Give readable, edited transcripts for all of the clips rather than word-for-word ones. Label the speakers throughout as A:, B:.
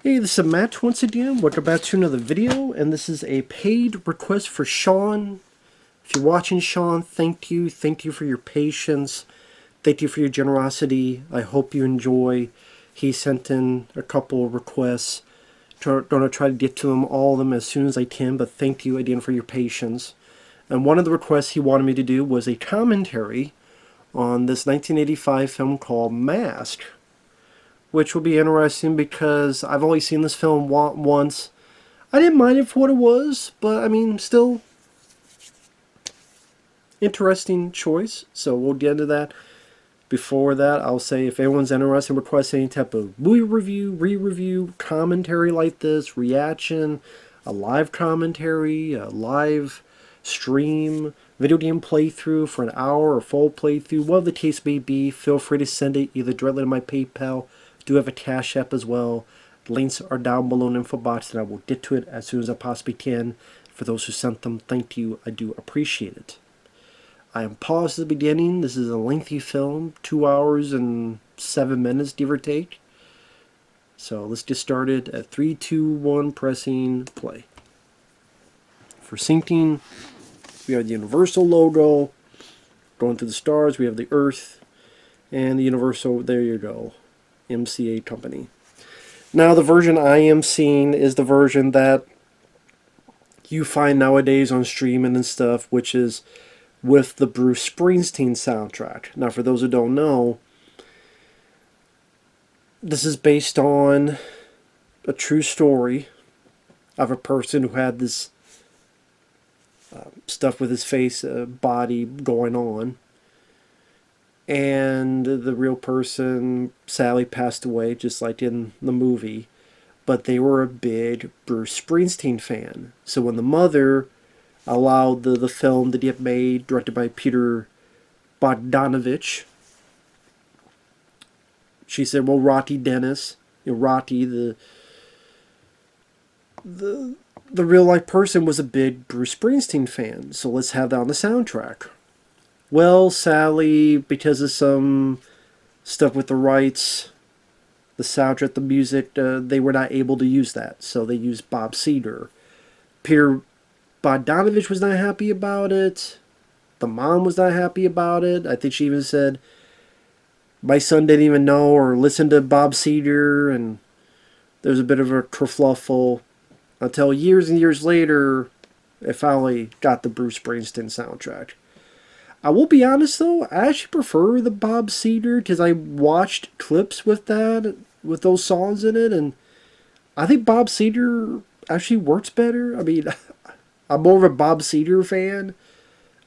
A: Hey, this is Matt once again. Welcome back to another video, and this is a paid request for Shawn. If you're watching, Shawn, thank you. Thank you for your patience. Thank you for your generosity. I hope you enjoy. He sent in a couple of requests. Gonna try to get to them, all of them, as soon as I can, but thank you again for your patience. And one of the requests he wanted me to do was a commentary on this 1985 film called Mask, which will be interesting because I've only seen this film once. I didn't mind it for what it was, but I mean, still interesting choice. So we'll get into that. Before that, I'll say if anyone's interested in requesting any type of movie review, re-review, commentary like this, reaction, a live commentary, a live stream, video game playthrough for an hour or full playthrough, whatever the case may be, feel free to send it either directly to my PayPal. I do have a CashApp as well. Links are down below in the info box, and I will get to it as soon as I possibly can. For those who sent them, thank you. I do appreciate it. I am paused at the beginning. This is a lengthy film, 2 hours and 7 minutes, give or take. So let's get started at 3, 2, 1, pressing play. For syncing, we have the Universal logo. Going through the stars, we have the Earth and the Universal, there you go, MCA company. Now the version I am seeing is the version that you find nowadays on streaming and stuff, which is with the Bruce Springsteen soundtrack. Now for those who don't know, this is based on a true story of a person who had this stuff with his face, body going on. And the real person sadly passed away, just like in the movie. But they were a big Bruce Springsteen fan. So when the mother allowed the film to get made, directed by Peter Bogdanovich, she said, well, Rotti Dennis, Rotti, the real life person, was a big Bruce Springsteen fan, so let's have that on the soundtrack. Well, sadly, because of some stuff with the rights, the soundtrack, the music, they were not able to use that, so they used Bob Seger. Peter Bogdanovich was not happy about it. The mom was not happy about it. I think she even said, my son didn't even know or listen to Bob Seger, and there's a bit of a kerfluffle until years and years later, it finally got the Bruce Springsteen soundtrack. I will be honest though, I actually prefer the Bob Seger because I watched clips with that, with those songs in it, and I think Bob Seger actually works better. I mean, I'm more of a Bob Seger fan.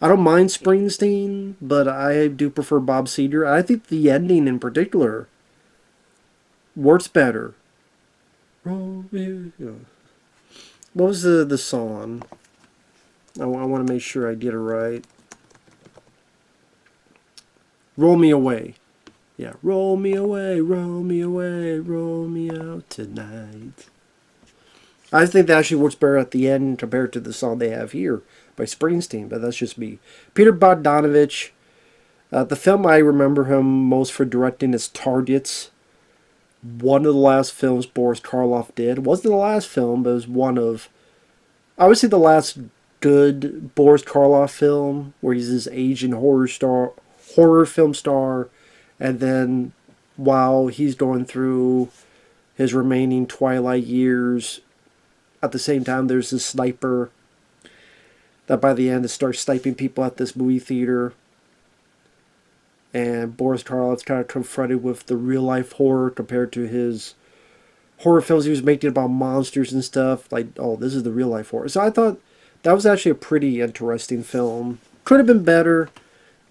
A: I don't mind Springsteen, but I do prefer Bob Seger. I think the ending in particular works better. What was the song? I want to make sure I get it right. Roll Me Away. Yeah, roll me away, roll me away, roll me out tonight. I think that actually works better at the end compared to the song they have here by Springsteen, but that's just me. Peter Bogdanovich, the film I remember him most for directing is Targets. One of the last films Boris Karloff did. It wasn't the last film, but it was one of, I would say, the last good Boris Karloff film, where he's this Asian horror film star, and then while he's going through his remaining twilight years, at the same time there's this sniper that by the end starts sniping people at this movie theater, and Boris Karloff's kind of confronted with the real life horror compared to his horror films he was making about monsters and stuff. Like, oh, this is the real life horror. So I thought that was actually a pretty interesting film. Could have been better.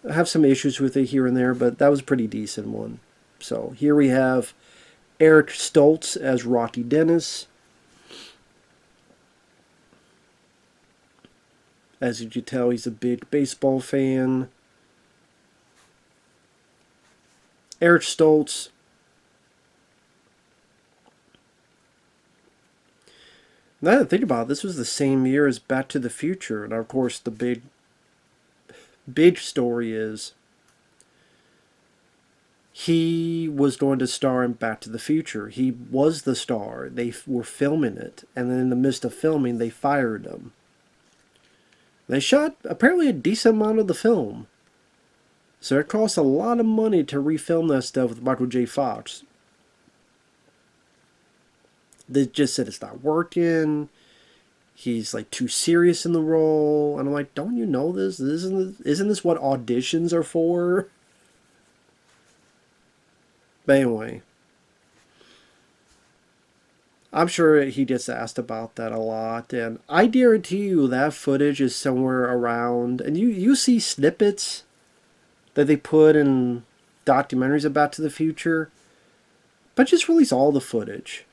A: I have some issues with it here and there, but that was a pretty decent one. So here we have Eric Stoltz as Rotti Dennis. As you can tell, he's a big baseball fan. Eric Stoltz. Now that I think about it, this was the same year as Back to the Future. And of course, the big story is he was going to star in Back to the Future. He was the star. They were filming it, and then in the midst of filming, they fired him. They shot apparently a decent amount of the film. So it cost a lot of money to refilm that stuff with Michael J. Fox. They just said it's not working. He's like too serious in the role. And I'm like, don't you know this? Isn't this what auditions are for? But anyway, I'm sure he gets asked about that a lot. And I guarantee you that footage is somewhere around. And you see snippets that they put in documentaries about to the future. But just release all the footage.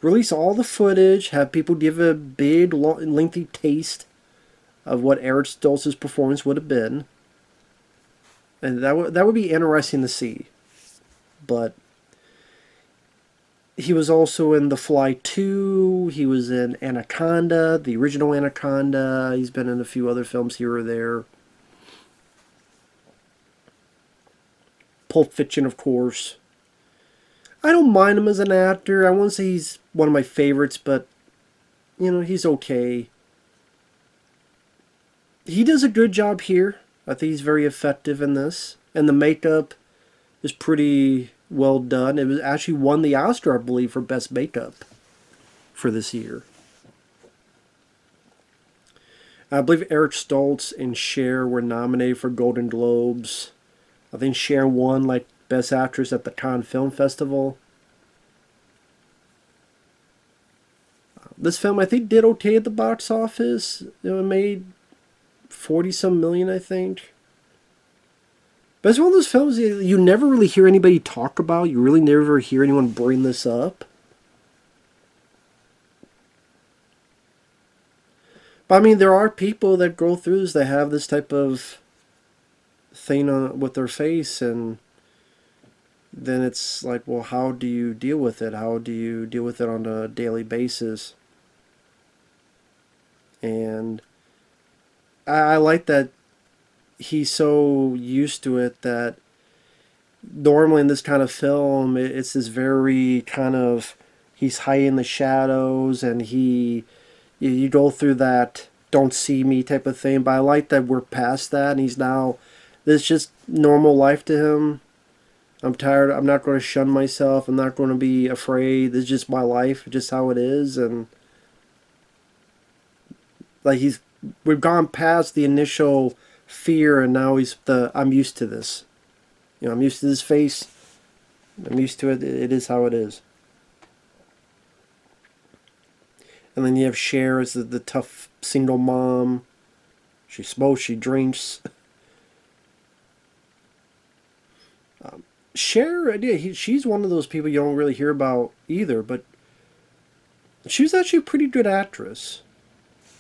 A: Release all the footage. Have people give a big, lengthy taste of what Eric Stoltz's performance would have been. And that would be interesting to see. But he was also in The Fly 2. He was in Anaconda, the original Anaconda. He's been in a few other films here or there. Pulp Fiction, of course. I don't mind him as an actor. I won't say he's one of my favorites, but, he's okay. He does a good job here. I think he's very effective in this. And the makeup is pretty well done. It was actually won the Oscar, I believe, for Best Makeup for this year. I believe Eric Stoltz and Cher were nominated for Golden Globes. I think Cher won, Best Actress at the Cannes Film Festival. This film, I think, did okay at the box office. It made 40-some million, I think. But it's one of those films you never really hear anybody talk about. You really never hear anyone bring this up. But, I mean, there are people that go through this that have this type of thing with their face, and then it's like, well, how do you deal with it? How do you deal with it on a daily basis? And I like that he's so used to it that normally in this kind of film, it's this very kind of, he's high in the shadows, and you go through that don't see me type of thing. But I like that we're past that, and he's now, this is just normal life to him. I'm tired. I'm not going to shun myself. I'm not going to be afraid. This is just my life, just how it is. And we've gone past the initial fear, and now I'm used to this. I'm used to this face. I'm used to it. It is how it is. And then you have Cher as the tough single mom. She smokes, she drinks. Cher, she's one of those people you don't really hear about either, but she was actually a pretty good actress.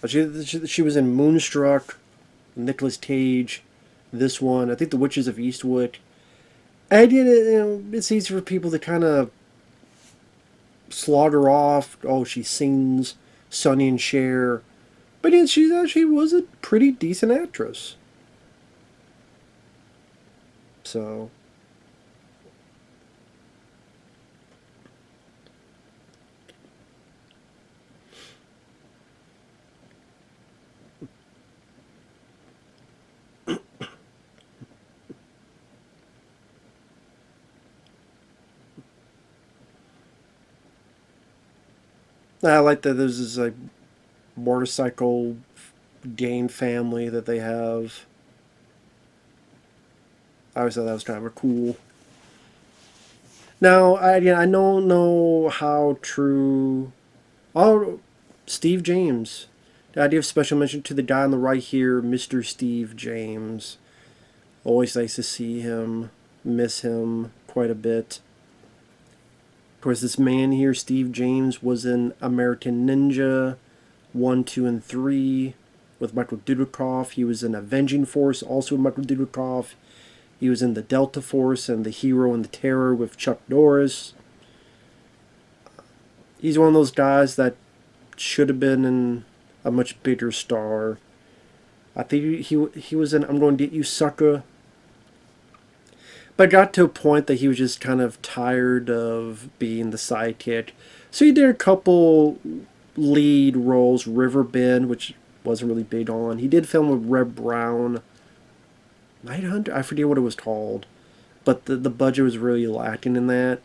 A: She was in Moonstruck, Nicolas Cage, this one, I think The Witches of Eastwick. And it's easy for people to kind of slog her off. Oh, she sings Sonny and Cher. But she actually was a pretty decent actress. So I like that there's this motorcycle gang family that they have. I always thought that was kind of cool. Now, I don't know how true. Oh, Steve James. The idea of special mention to the guy on the right here, Mr. Steve James. Always nice to see him. Miss him quite a bit. Of course, this man here, Steve James, was in American Ninja 1, 2, and 3 with Michael Dudikoff. He was in Avenging Force, also with Michael Dudikoff. He was in the Delta Force and the Hero and the Terror with Chuck Norris. He's one of those guys that should have been in a much bigger star. I think he was in I'm Going to Get You, Sucker. But got to a point that he was just kind of tired of being the sidekick. So he did a couple lead roles, Riverbend, which wasn't really big on. He did film with Reb Brown, Night Hunter. I forget what it was called, but the budget was really lacking in that.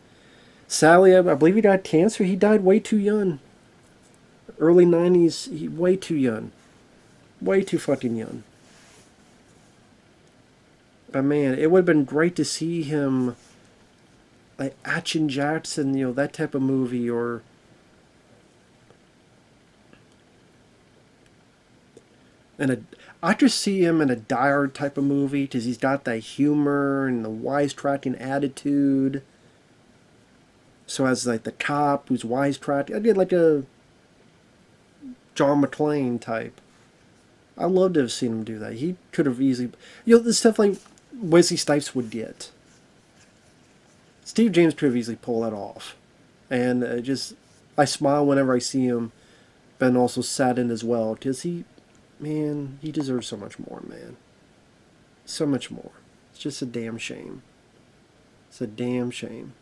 A: Sally, I believe he died cancer. He died way too young. Early 90s, way too young. Way too fucking young. But man, it would have been great to see him like Action Jackson, that type of movie, or I just see him in a Die Hard type of movie because he's got that humor and the wisecracking attitude. So as like the cop who's wisecracking, I did like a John McClane type. I love to have seen him do that. He could have easily, the stuff like Wesley Snipes would get. Steve James could have easily pulled that off, and I smile whenever I see him, but also saddened as well because he deserves so much more, man. So much more. It's just a damn shame. It's a damn shame.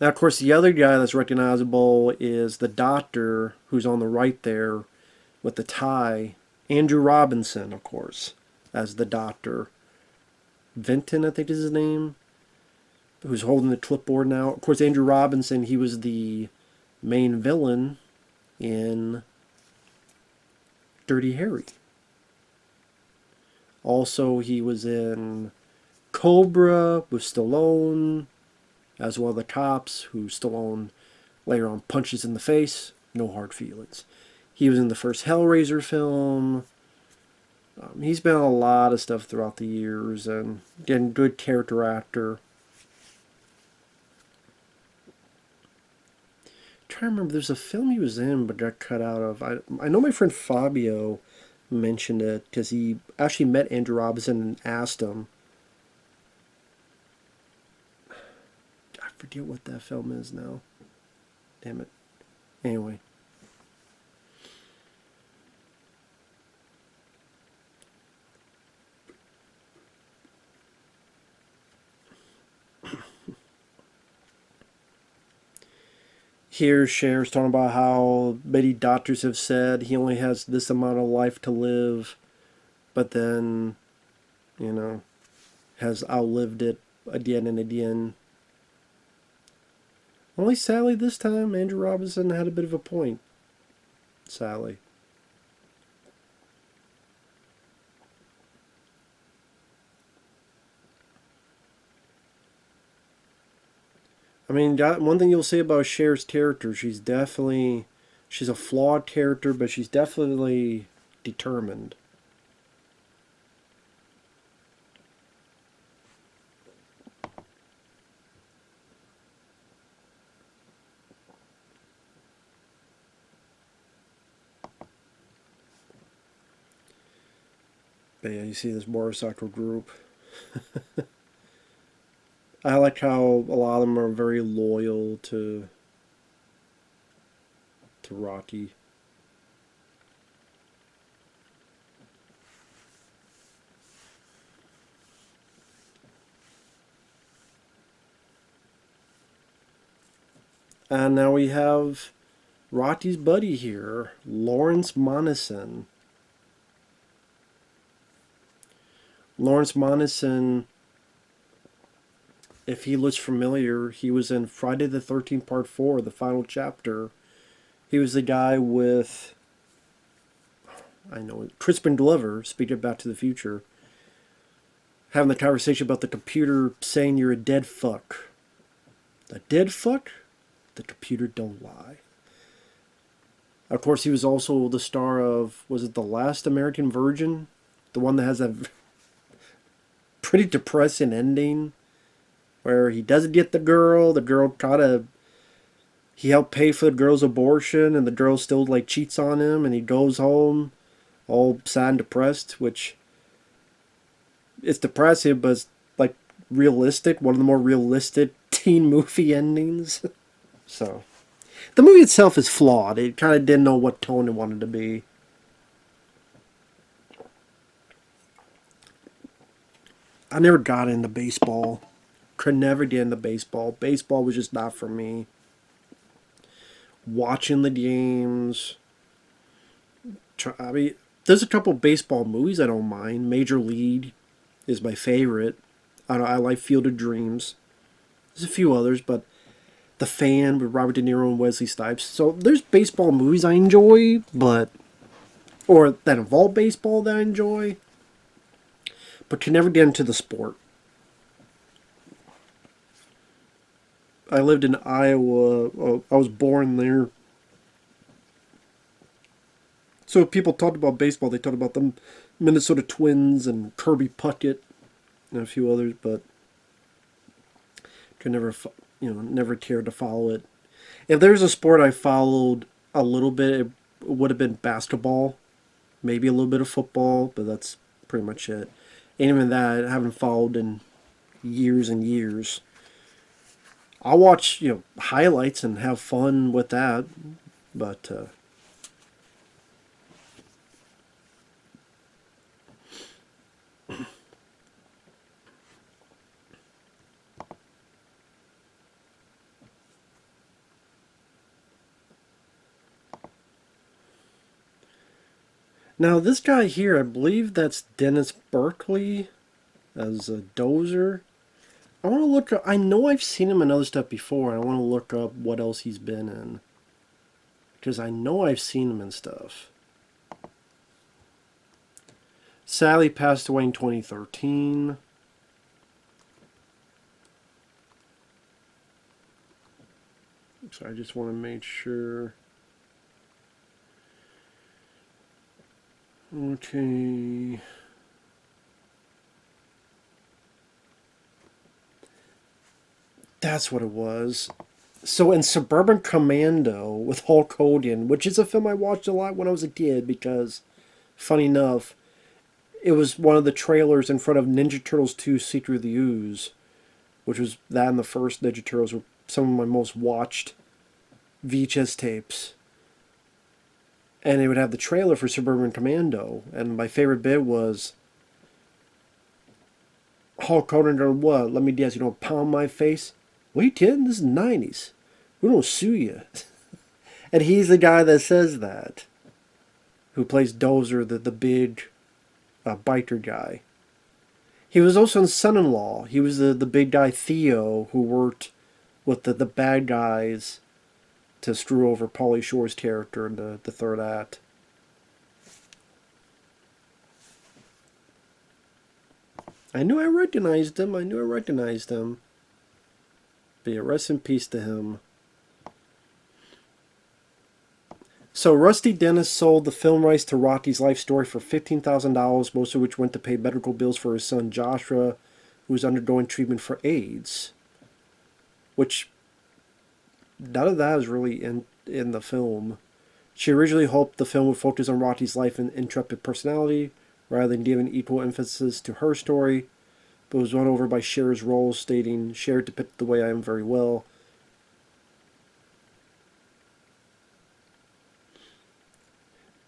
A: Now, of course, the other guy that's recognizable is the doctor who's on the right there with the tie. Andrew Robinson, of course, as the doctor. Vinton, I think is his name, who's holding the clipboard now. Of course, Andrew Robinson, he was the main villain in Dirty Harry. Also, he was in Cobra with Stallone, as well as the cops, who Stallone later on punches in the face. No hard feelings. He was in the first Hellraiser film. He's been in a lot of stuff throughout the years, and again, good character actor. I'm trying to remember, there's a film he was in but got cut out of. I know my friend Fabio mentioned it because he actually met Andrew Robinson and asked him. I forget what that film is now. Damn it. Anyway. Here, Cher's talking about how many doctors have said he only has this amount of life to live, but then, has outlived it again and again. Only Sally this time, Andrew Robinson had a bit of a point. Sally. I mean, one thing you'll say about Cher's character, she's a flawed character, but she's definitely determined. But yeah, you see this motorcycle group. I like how a lot of them are very loyal to Rocky. And now we have Rocky's buddy here, Lawrence Monessen. Lawrence Monessen, if he looks familiar, he was in Friday the 13th Part 4, the final chapter. He was the guy with, Crispin Glover, speaking of Back to the Future, having the conversation about the computer saying you're a dead fuck. A dead fuck? The computer don't lie. Of course, he was also the star of, was it The Last American Virgin? The one that has that pretty depressing ending where he doesn't get the girl he helped pay for the girl's abortion, and the girl still cheats on him, and he goes home all sad and depressed, which it's depressing, but it's realistic, one of the more realistic teen movie endings. So the movie itself is flawed. It kind of didn't know what tone it wanted to be. I never got into baseball. Could never get into baseball. Baseball was just not for me. Watching the games. I mean, there's a couple baseball movies I don't mind. Major League is my favorite. I like Field of Dreams. There's a few others, but The Fan with Robert De Niro and Wesley Snipes. So there's baseball movies I enjoy, but or that involve baseball that I enjoy, but can never get into the sport. I lived in Iowa. I was born there. So if people talked about baseball, they talked about the Minnesota Twins and Kirby Puckett and a few others, but could never, never cared to follow it. If there's a sport I followed a little bit, it would have been basketball, maybe a little bit of football, but that's pretty much it. And even that, I haven't followed in years and years. I'll watch, highlights and have fun with that, but now this guy here, I believe that's Dennis Berkeley as a Dozer. I want to look up, I know I've seen him in other stuff before, and I want to look up what else he's been in. Because I know I've seen him in stuff. Sadly passed away in 2013. So I just want to make sure. Okay. That's what it was. So in Suburban Commando with Hulk Hogan, which is a film I watched a lot when I was a kid because, funny enough, it was one of the trailers in front of Ninja Turtles 2 Secret of the Ooze, which was that and the first Ninja Turtles were some of my most watched VHS tapes. And it would have the trailer for Suburban Commando, and my favorite bit was Hulk Hogan going, what? Let me guess, you don't pound my face? Wait, kid, this is 90s. We don't sue you. And he's the guy that says that, who plays Dozer, the big biker guy. He was also in Son-in-Law. He was the big guy Theo who worked with the bad guys to screw over Pauly Shore's character in the third act. I knew I recognized him. But yeah, rest in peace to him. So Rusty Dennis sold the film rights to Rocky's life story for $15,000, most of which went to pay medical bills for his son Joshua, who was undergoing treatment for AIDS. Which, none of that is really in the film. She originally hoped the film would focus on Rocky's life and intrepid personality, rather than giving equal emphasis to her story, but was won over by Cher's role, stating, "Cher depicted the way I am very well."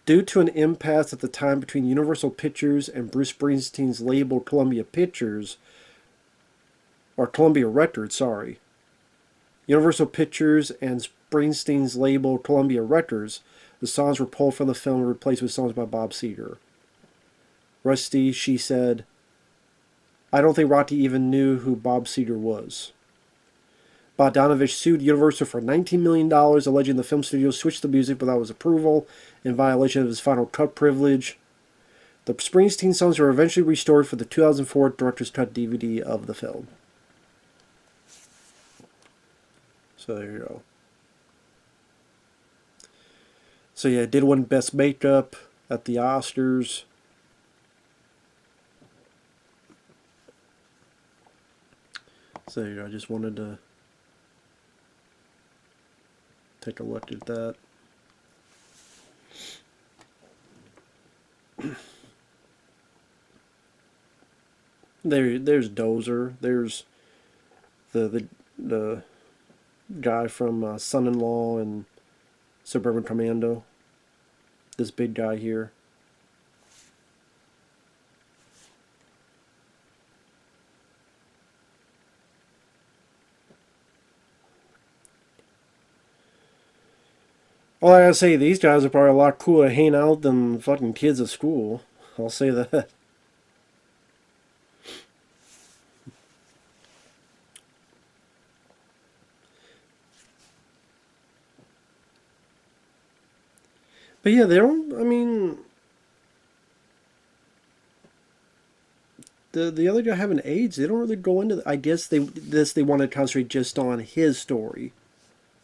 A: Due to an impasse at the time between Universal Pictures and Bruce Springsteen's label Columbia Pictures, or Columbia Records, sorry. Universal Pictures and Springsteen's label Columbia Records, the songs were pulled from the film and replaced with songs by Bob Seger. Rusty, she said, "I don't think Rocky even knew who Bob Seger was." Bogdanovich sued Universal for $19 million, alleging the film studio switched the music without his approval in violation of his final cut privilege. The Springsteen songs were eventually restored for the 2004 director's cut DVD of the film. So there you go. So yeah, it did win Best Makeup at the Oscars. So there you go. I just wanted to take a look at that. There's Dozer. There's the guy from Son-in-Law and Suburban Commando. This big guy here. Well, I gotta say, these guys are probably a lot cooler to hang out than fucking kids at school. I'll say that. But yeah, they don't. I mean, the other guy having AIDS, they don't really go into. I guess they want to concentrate just on his story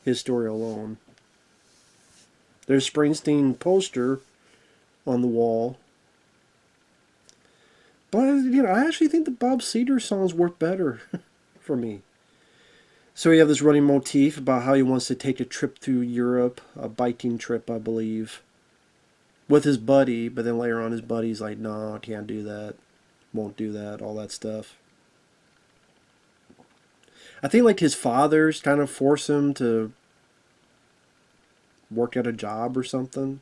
A: alone. There's Springsteen poster on the wall, but I actually think the Bob Seger songs work better for me. So we have this running motif about how he wants to take a trip through Europe, a biking trip, I believe, with his buddy. But then later on, his buddy's like, "No, I can't do that. Won't do that." All that stuff. I think like his fathers kind of force him to work at a job or something.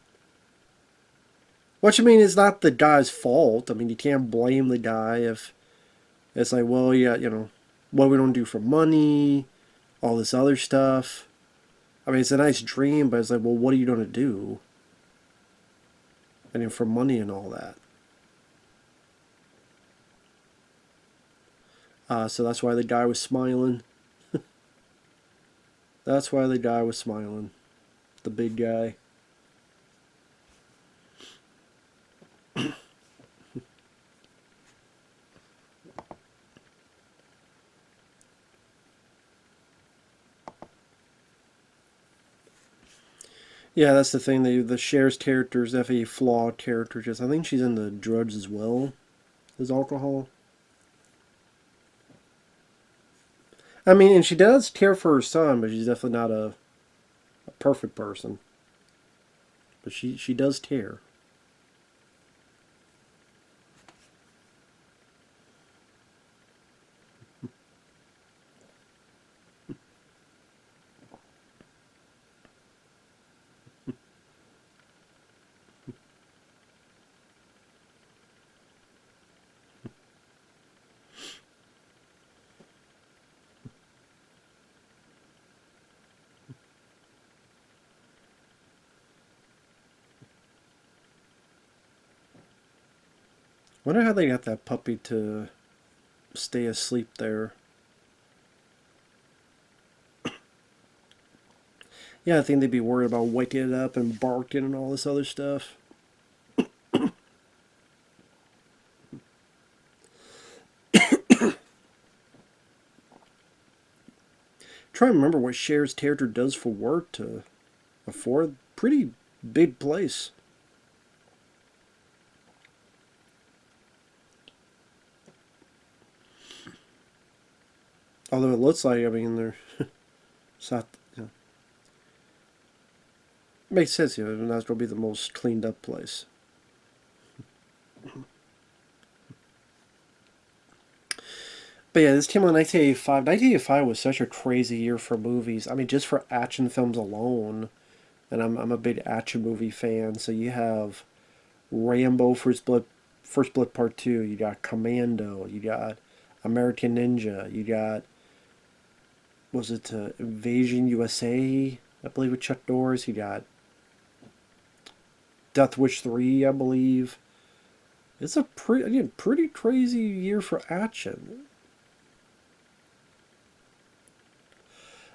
A: Which I mean is not the guy's fault. I mean you can't blame the guy if it's like, well, yeah, what we don't do for money, all this other stuff. I mean it's a nice dream, but it's like, well, what are you gonna do? I mean for money and all that. So that's why the guy was smiling. That's why the guy was smiling. The big guy. Yeah, that's the thing. The Cher's character is definitely a flawed character. Just I think she's into drugs as well as alcohol. I mean, and she does care for her son, but she's definitely not a perfect person. But she does care. Wonder how they got that puppy to stay asleep there. Yeah, I think they'd be worried about waking it up and barking and all this other stuff. Try to remember what Cher's character does for work to afford pretty big place. Although it looks like, I mean, they're it's not, makes sense, and that's going to be the most cleaned up place. But yeah, this came out in 1985. 1985 was such a crazy year for movies. I mean, just for action films alone. And I'm a big action movie fan. So you have Rambo First Blood Part 2. You got Commando. You got American Ninja. You got, was it Invasion USA? I believe with Chuck Norris. You got Death Wish 3, I believe. It's a pretty crazy year for action.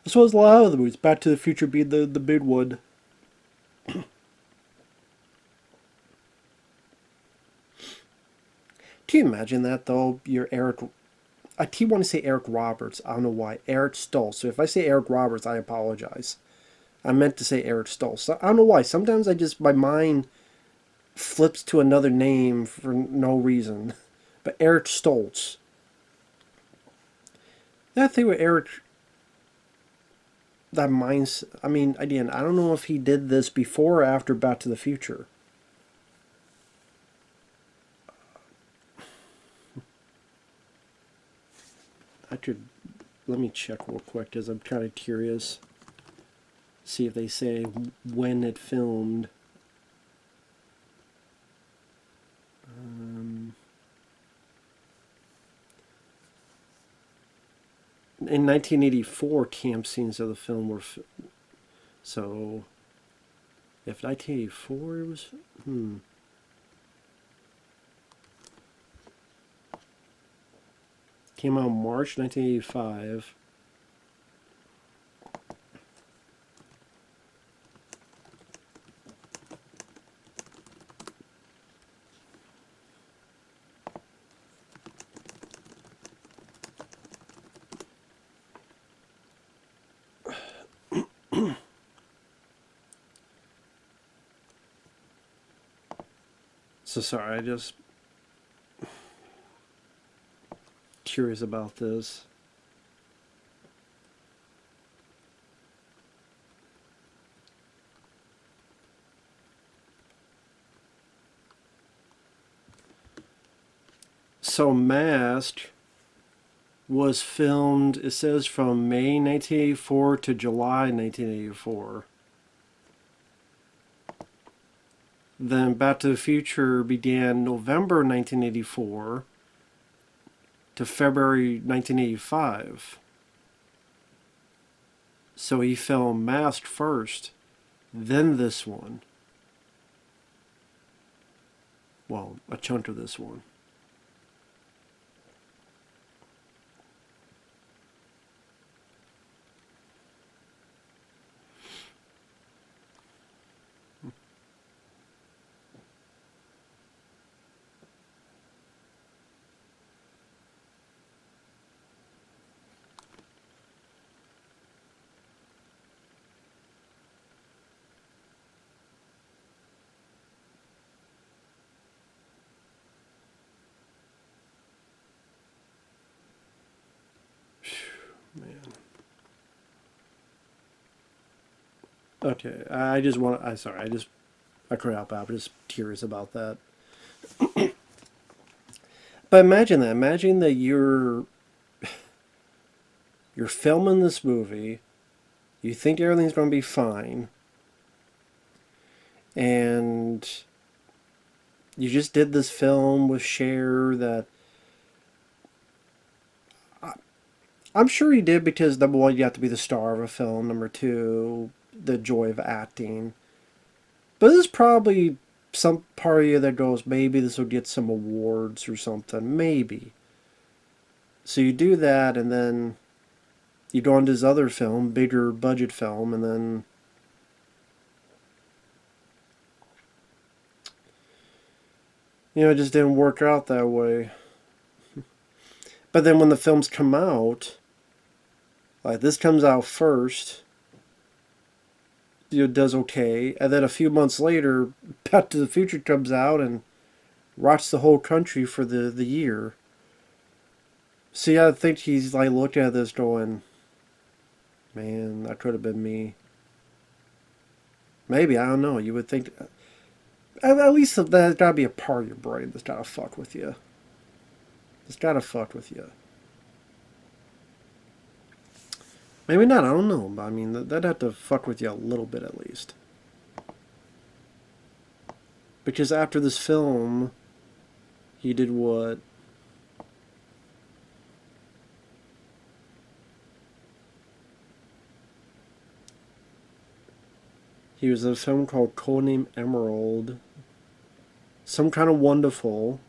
A: As well as a lot of the movies. Back to the Future being the big one. Can you imagine that though? You're Eric. I keep wanting to say Eric Roberts. I don't know why. Eric Stoltz. So if I say Eric Roberts, I apologize. I meant to say Eric Stoltz. I don't know why. Sometimes my mind flips to another name for no reason. But Eric Stoltz. That thing with Eric, that mind's. I mean, again, I don't know if he did this before or after Back to the Future. I could. Let me check real quick because I'm kind of curious. See if they say when it filmed. In 1984, camp scenes of the film were so If 1984 it was... Came out March 1985. So sorry, I just curious about this. So Mask was filmed, it says, from May 1984 to July 1984. Then Back to the Future began November 1984 to February 1985. So he filmed Mask first, then this one. Well, a chunk of this one. Man. Okay, I just want to, I couldn't help out, I'm just curious about that. But imagine that. Imagine that you're filming this movie, you think everything's going to be fine, and you just did this film with Cher that I'm sure you did because, number one, you have to be the star of a film. Number two, the joy of acting. But there's probably some part of you that goes, maybe this will get some awards or something. Maybe. So you do that, and then you go on to this other film, bigger budget film, and then it just didn't work out that way. But then when the films come out, like this comes out first, it does okay, and then a few months later, Back to the Future comes out and rocks the whole country for the year. See, I think he's like looking at this going, man, that could have been me. Maybe, I don't know. You would think, at least there's got to be a part of your brain that's got to fuck with you. It's got to fuck with you. Maybe not, I don't know. But I mean, that'd have to fuck with you a little bit at least. Because after this film, he did what? He was in a film called Codename Emerald. Some Kind of Wonderful.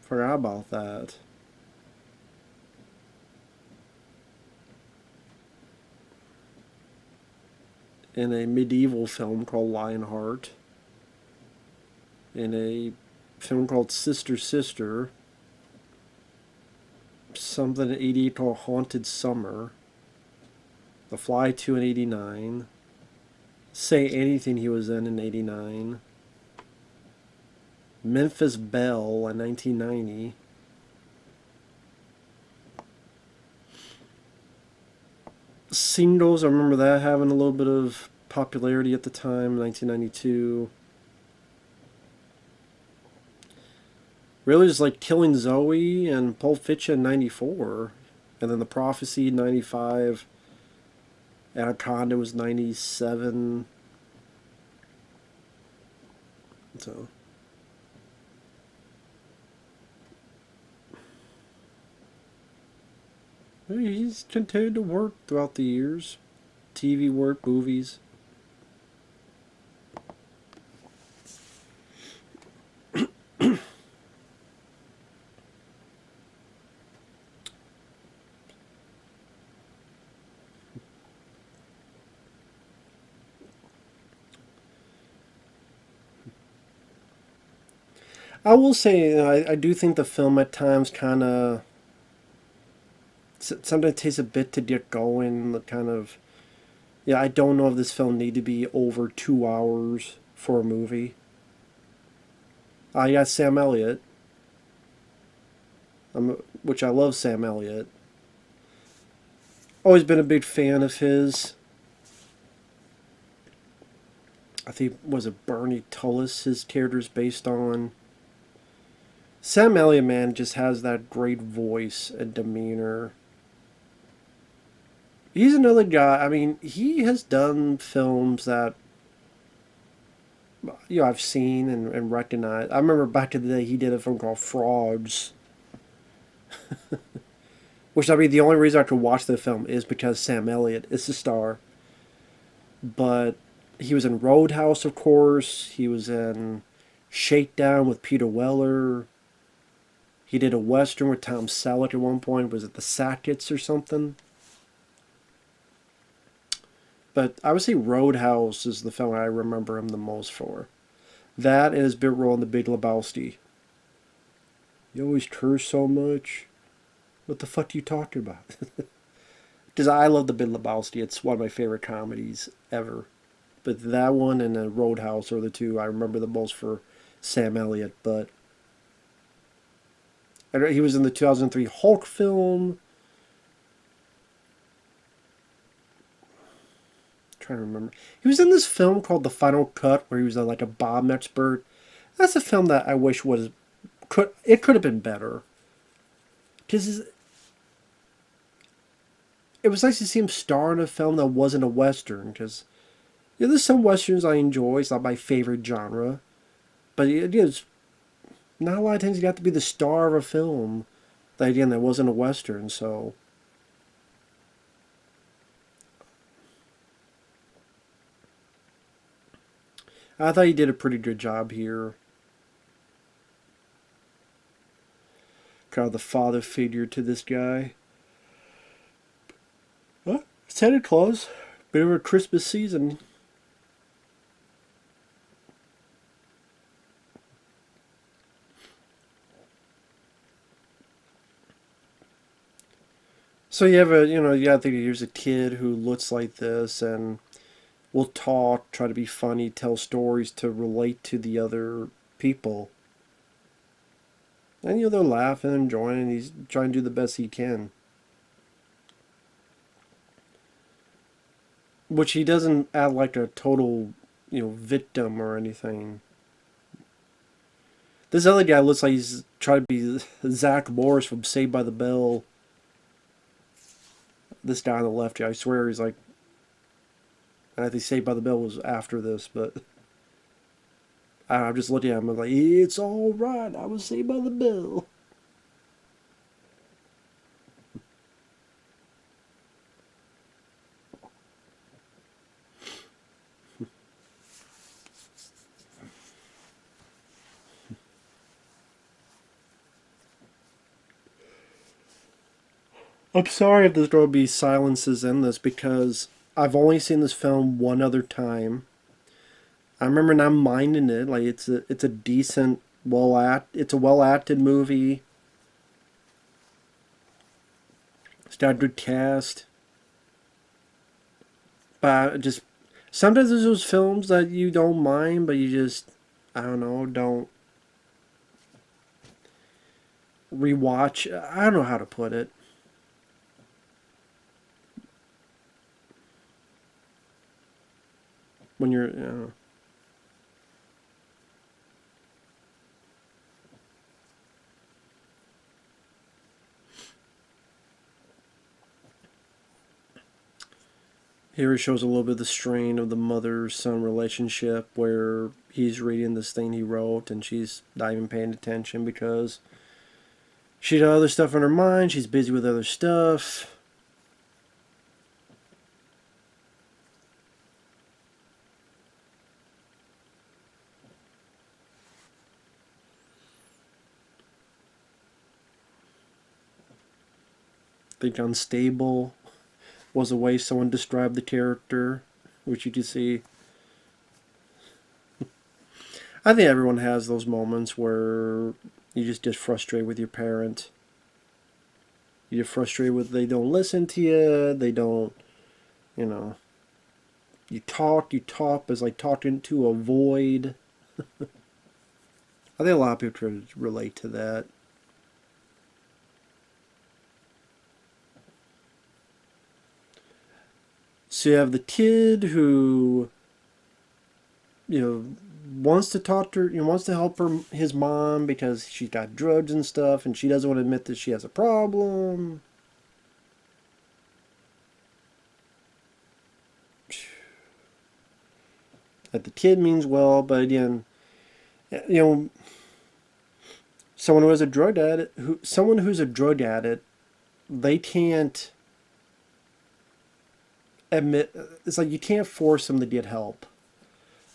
A: Forgot about that. In a medieval film called Lionheart. In a film called Sister Sister. Something in 88 called Haunted Summer. The Fly 2 in 89. Say Anything he was in 89. Memphis Belle in 1990. Singles, I remember that having a little bit of popularity at the time, 1992. Really just like Killing Zoe and Pulp Fiction 94. And then The Prophecy 95. Anaconda was 97. So he's continued to work throughout the years. TV work, movies. I will say, I do think the film at times kind of sometimes takes a bit to get going. The kind of yeah, I don't know if this film need to be over 2 hours for a movie. I got Sam Elliott, which I love Sam Elliott. Always been a big fan of his. I think was it Bernie Tullis his character's based on. Sam Elliott, man, just has that great voice and demeanor. He's another guy. I mean, he has done films that I've seen and recognized. I remember back in the day he did a film called Frogs, which I mean the only reason I could watch the film is because Sam Elliott is the star. But he was in Roadhouse, of course. He was in Shakedown with Peter Weller. He did a western with Tom Selleck at one point. Was it The Sackets or something? But I would say Roadhouse is the film I remember him the most for. That and his bit role in The Big Lebowski. You always curse so much. What the fuck are you talking about? Because I love The Big Lebowski. It's one of my favorite comedies ever. But that one and Roadhouse are the two I remember the most for Sam Elliott. But he was in the 2003 Hulk film. Trying to remember. He was in this film called The Final Cut, where he was like a bomb expert. That's a film that I wish could have been better. Because it was nice to see him star in a film that wasn't a western. Because there's some westerns I enjoy. It's not my favorite genre, but it is not a lot of times you got to be the star of a film. That again, that wasn't a western. So I thought he did a pretty good job here. Kind of the father figure to this guy. Huh? Santa Claus. Bit of a Christmas season. So you have you gotta think here's a kid who looks like this and will talk, try to be funny, tell stories to relate to the other people. And they're laughing, enjoying, and he's trying to do the best he can. Which he doesn't act like a total, victim or anything. This other guy looks like he's trying to be Zach Morris from Saved by the Bell. This guy on the left, I swear he's like. I think Saved by the Bell was after this, but I'm just looking at him and like, it's all right. I was Saved by the Bell. I'm sorry if there's going to be silences in this because I've only seen this film one other time. I remember not minding it. Like it's a decent, it's a well acted movie. It's got a good cast. But just sometimes there's those films that you don't mind, but you just I don't know, don't rewatch. I don't know how to put it. When you're here it shows a little bit of the strain of the mother-son relationship where he's reading this thing he wrote and she's not even paying attention because she got other stuff on her mind. She's busy with other stuff. I think unstable was the way someone described the character, which you can see. I think everyone has those moments where you just get frustrated with your parent. You get frustrated with they don't listen to you. They don't, you know. You talk, but it's like talking to a void. I think a lot of people can relate to that. So you have the kid who, you know, wants to talk to her, wants to help his mom because she's got drugs and stuff, and she doesn't want to admit that she has a problem. That the kid means well, but again, you know, someone who's a drug addict, they can't admit. It's like you can't force them to get help.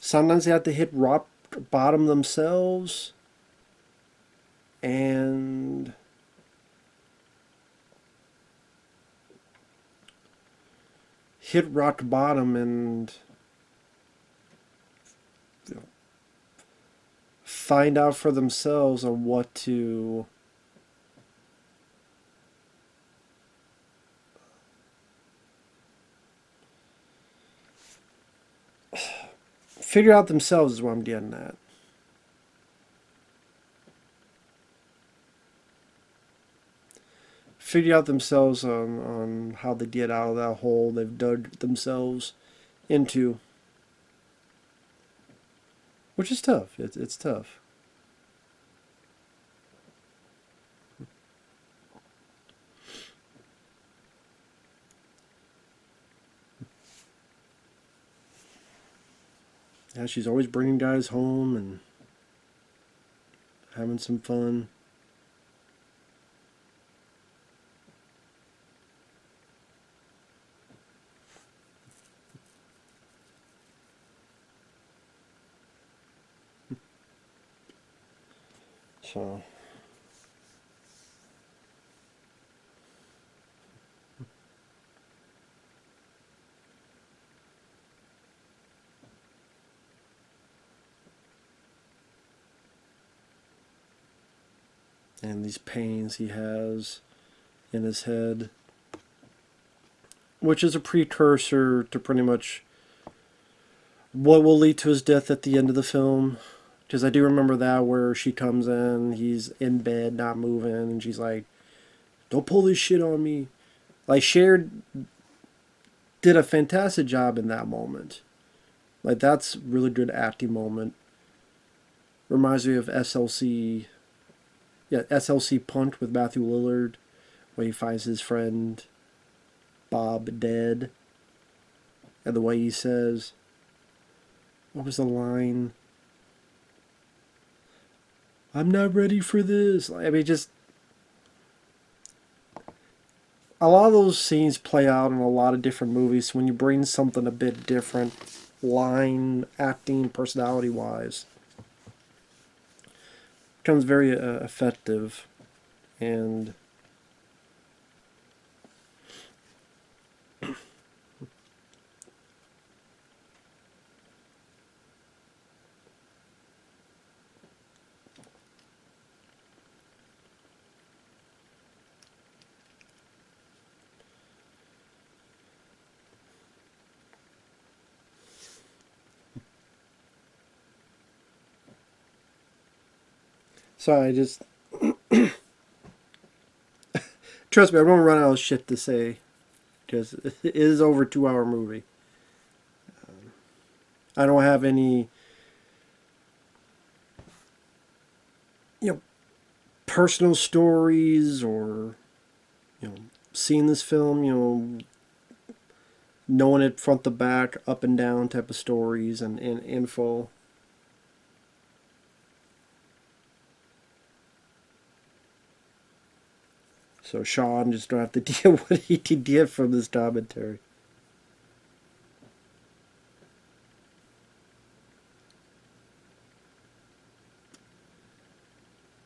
A: Sometimes they have to hit rock bottom themselves, and hit rock bottom and, you know, find out for themselves on what to figure out themselves is what I'm getting at. Figure out themselves on how to get out of that hole they've dug themselves into, which is tough. It's tough. Yeah, she's always bringing guys home and having some fun. So, and these pains he has in his head, which is a precursor to pretty much what will lead to his death at the end of the film. Because I do remember that where she comes in, he's in bed, not moving, and she's like, "Don't pull this shit on me." Like, Cher did a fantastic job in that moment. Like, that's really good acting moment. Reminds me of SLC. Yeah, SLC Punch with Matthew Lillard, where he finds his friend Bob dead. And the way he says, what was the line? "I'm not ready for this." I mean, just a lot of those scenes play out in a lot of different movies. When you bring something a bit different, line, acting, personality wise, becomes very effective. And so I just trust me, I'm gonna run out of shit to say because it is over a 2 hour movie. I don't have any, you know, personal stories or, you know, seeing this film, you know, knowing it front to back, up and down type of stories and info. So Shawn just don't have to deal with what he did from this commentary.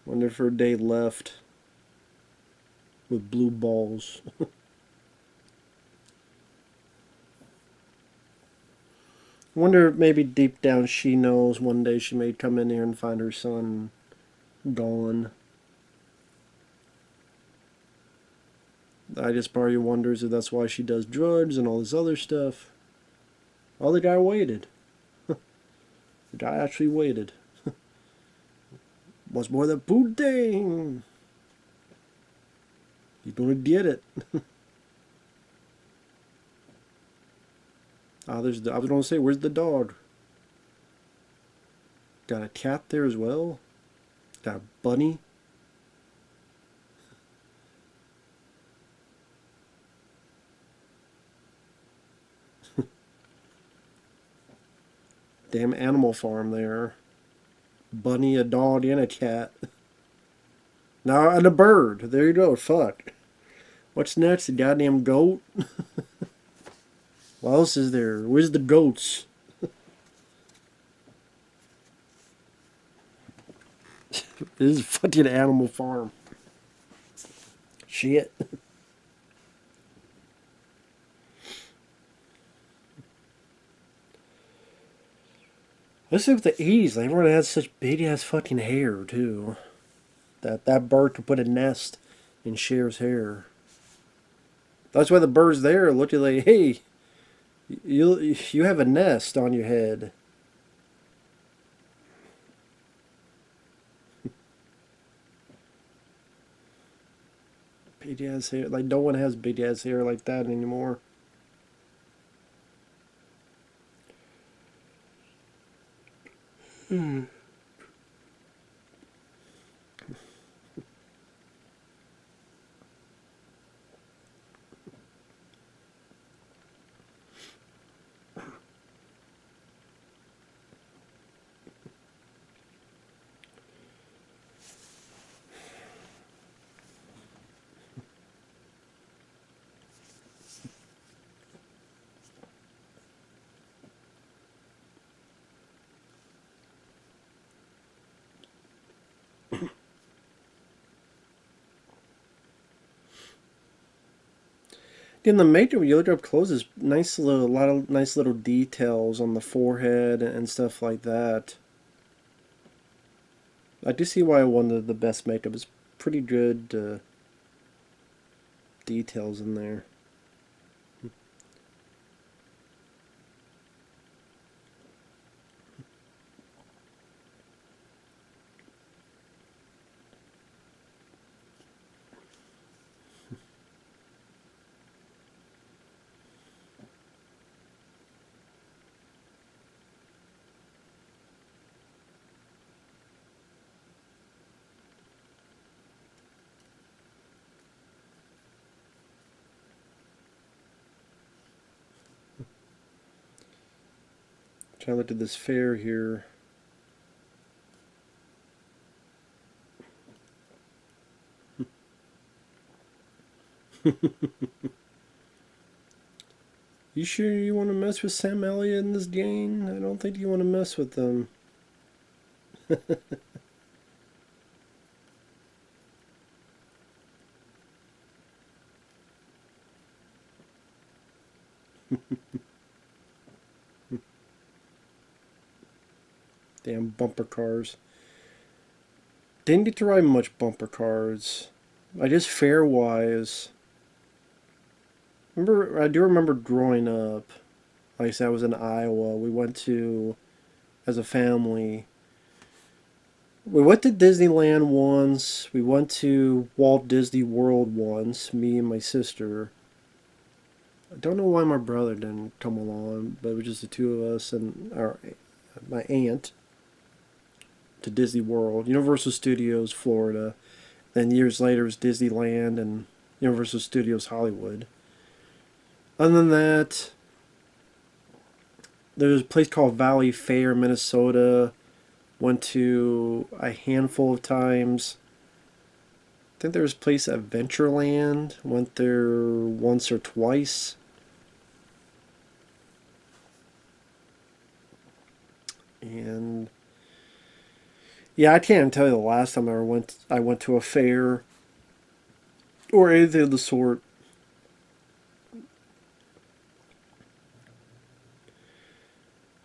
A: Wonder if her day left with blue balls. Wonder if maybe deep down she knows one day she may come in here and find her son gone. I just probably wonders if that's why she does drugs and all this other stuff. Oh, the guy waited. The guy actually waited. What's more than pudding? He's gonna get it. Ah, there's the, I was gonna say, where's the dog? Got a cat there as well. Got a bunny. Damn animal farm there. Bunny, a dog, and a cat. Now, and a bird. There you go. Fuck. What's next? A goddamn goat? What else is there? Where's the goats? This is a fucking animal farm. Shit. Let's see with the 80s. Like, everyone had such big ass fucking hair, too. That bird could put a nest in Cher's hair. That's why the bird's there looking like, hey, you have a nest on your head. Big ass hair. Like, no one has big ass hair like that anymore. In the makeup, when you look up close, there's a lot of nice little details on the forehead and stuff like that. I do see why one of the best makeup is pretty good details in there. Trying to look at this fair here. You sure you want to mess with Sam Elliott in this game? I don't think you want to mess with them. Damn bumper cars. Didn't get to ride much bumper cars. I just fair wise. I do remember growing up. Like I said, I was in Iowa. We went to, as a family, we went to Disneyland once. We went to Walt Disney World once, me and my sister. I don't know why my brother didn't come along, but it was just the two of us and my aunt to Disney World, Universal Studios, Florida. Then years later it was Disneyland and Universal Studios Hollywood. Other than that, there's a place called Valley Fair, Minnesota. Went to a handful of times. I think there was a place at Adventureland. Went there once or twice. And yeah, I can't tell you the last time I went to a fair or anything of the sort.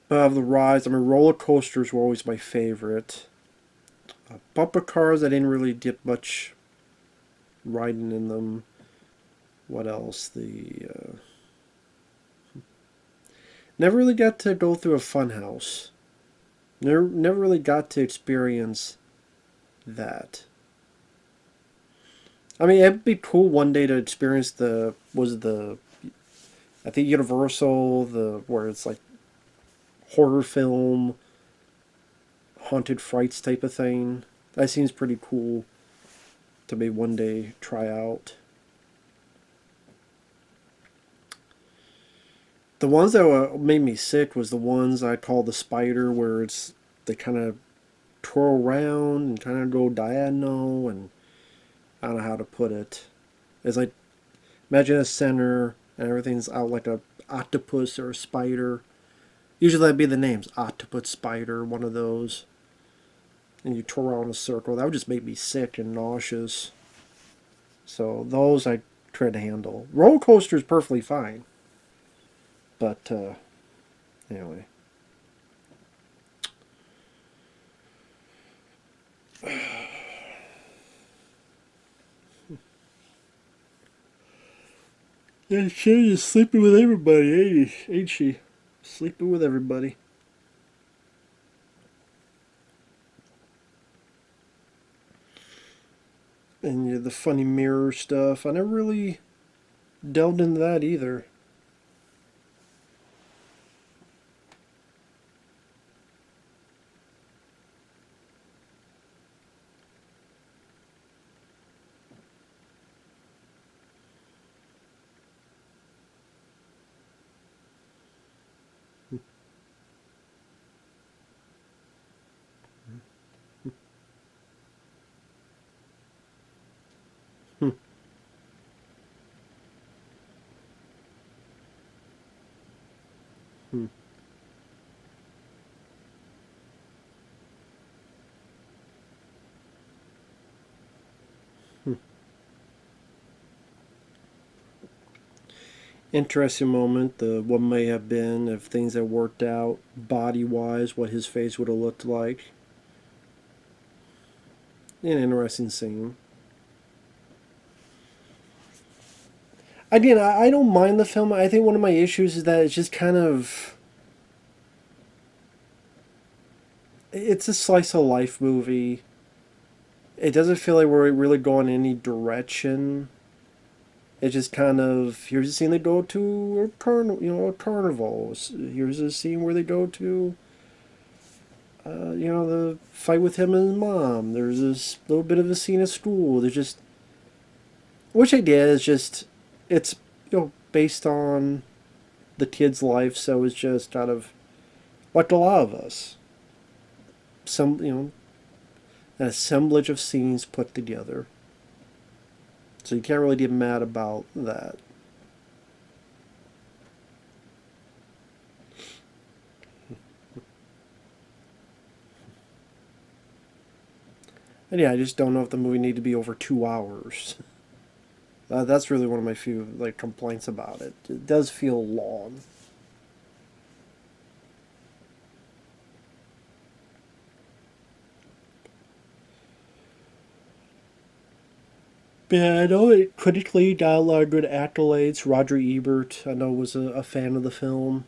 A: Of the rides, I mean, roller coasters were always my favorite. Bumper cars, I didn't really get much riding in them. What else? Never really got to go through a fun house. Never really got to experience that. I mean, it'd be cool one day to experience I think Universal, the where it's like horror film, haunted frights type of thing. That seems pretty cool to me one day try out. The ones that made me sick was the ones I call the spider, where they kind of twirl around and kind of go diagonal, and I don't know how to put it. It's like imagine a center and everything's out like a octopus or a spider. Usually that'd be the names, octopus, spider, one of those. And you twirl around in a circle. That would just make me sick and nauseous. So those I try to handle. Roller coaster is perfectly fine. But anyway. Yeah, she's sleeping with everybody, ain't she? Sleeping with everybody. And yeah, the funny mirror stuff. I never really delved into that either. Hmm. Hmm. Hmm. Interesting moment. The what may have been if things had worked out body wise, what his face would have looked like. An interesting scene. Again, I don't mind the film. I think one of my issues is that it's just kind of it's a slice of life movie. It doesn't feel like we're really going any direction. It's just kind of here's a scene they go to a carnival. Here's a scene where they go to, the fight with him and his mom. There's this little bit of a scene at school. There's just which idea is just it's based on the kid's life, so it's just kind of like a lot of us. Some an assemblage of scenes put together. So you can't really get mad about that. And yeah, I just don't know if the movie needed to be over 2 hours. That's really one of my few complaints about it. It does feel long. Yeah, I know it critically got a lot of good accolades. Roger Ebert, I know, was a fan of the film.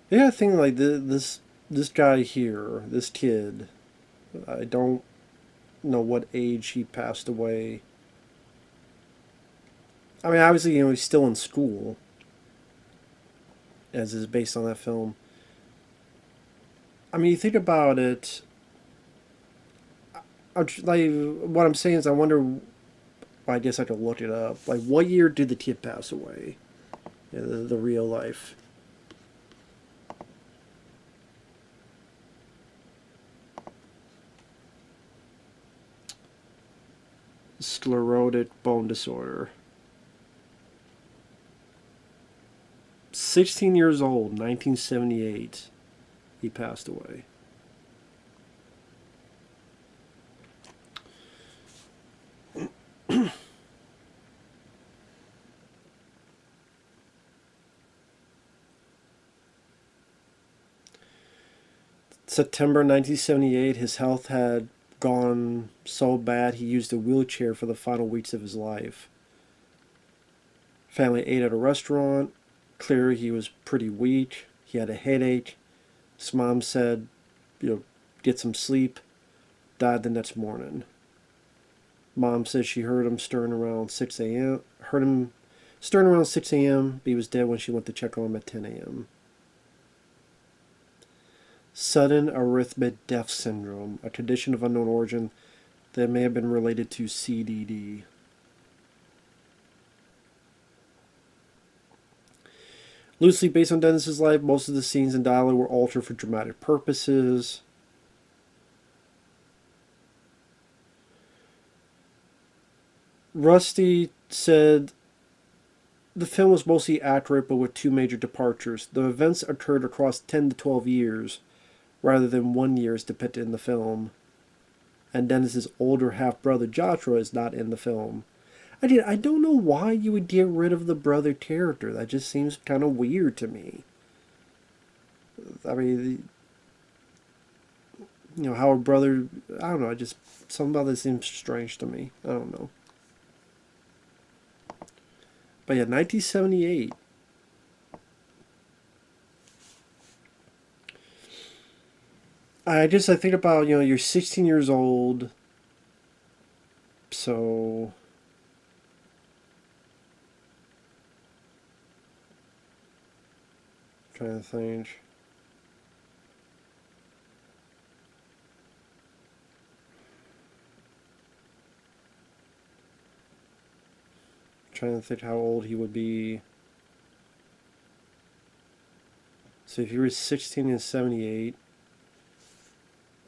A: Yeah, I think like this guy here, this kid, I don't know what age he passed away. I mean, obviously, he's still in school, as is based on that film. I mean, you think about it. Like what I'm saying is, I wonder. Well, I guess I could look it up. Like, what year did the kid pass away? Yeah, the real life. Sclerotic bone disorder. 16 years old, 1978. He passed away. September 1978, his health had gone so bad he used a wheelchair for the final weeks of his life. Family ate at a restaurant. Clearly, he was pretty weak. He had a headache. His mom said, get some sleep. Died the next morning. Mom says she heard him stirring around 6 a.m. Heard him stirring around 6 a.m. But he was dead when she went to check on him at 10 a.m. Sudden arrhythmic death syndrome, a condition of unknown origin that may have been related to CDD. Loosely based on Dennis's life, most of the scenes and dialogue were altered for dramatic purposes. Rusty said the film was mostly accurate, but with two major departures. The events occurred across 10 to 12 years, rather than 1 year as depicted in the film. And Dennis's older half-brother Joshua is not in the film. I don't know why you would get rid of the brother character. That just seems kind of weird to me. I mean, how a brother... I don't know, something about this seems strange to me. I don't know. But yeah, 1978. I think about, you're 16 years old. So... trying to think. Trying to think how old he would be. So if he was 16 in 78,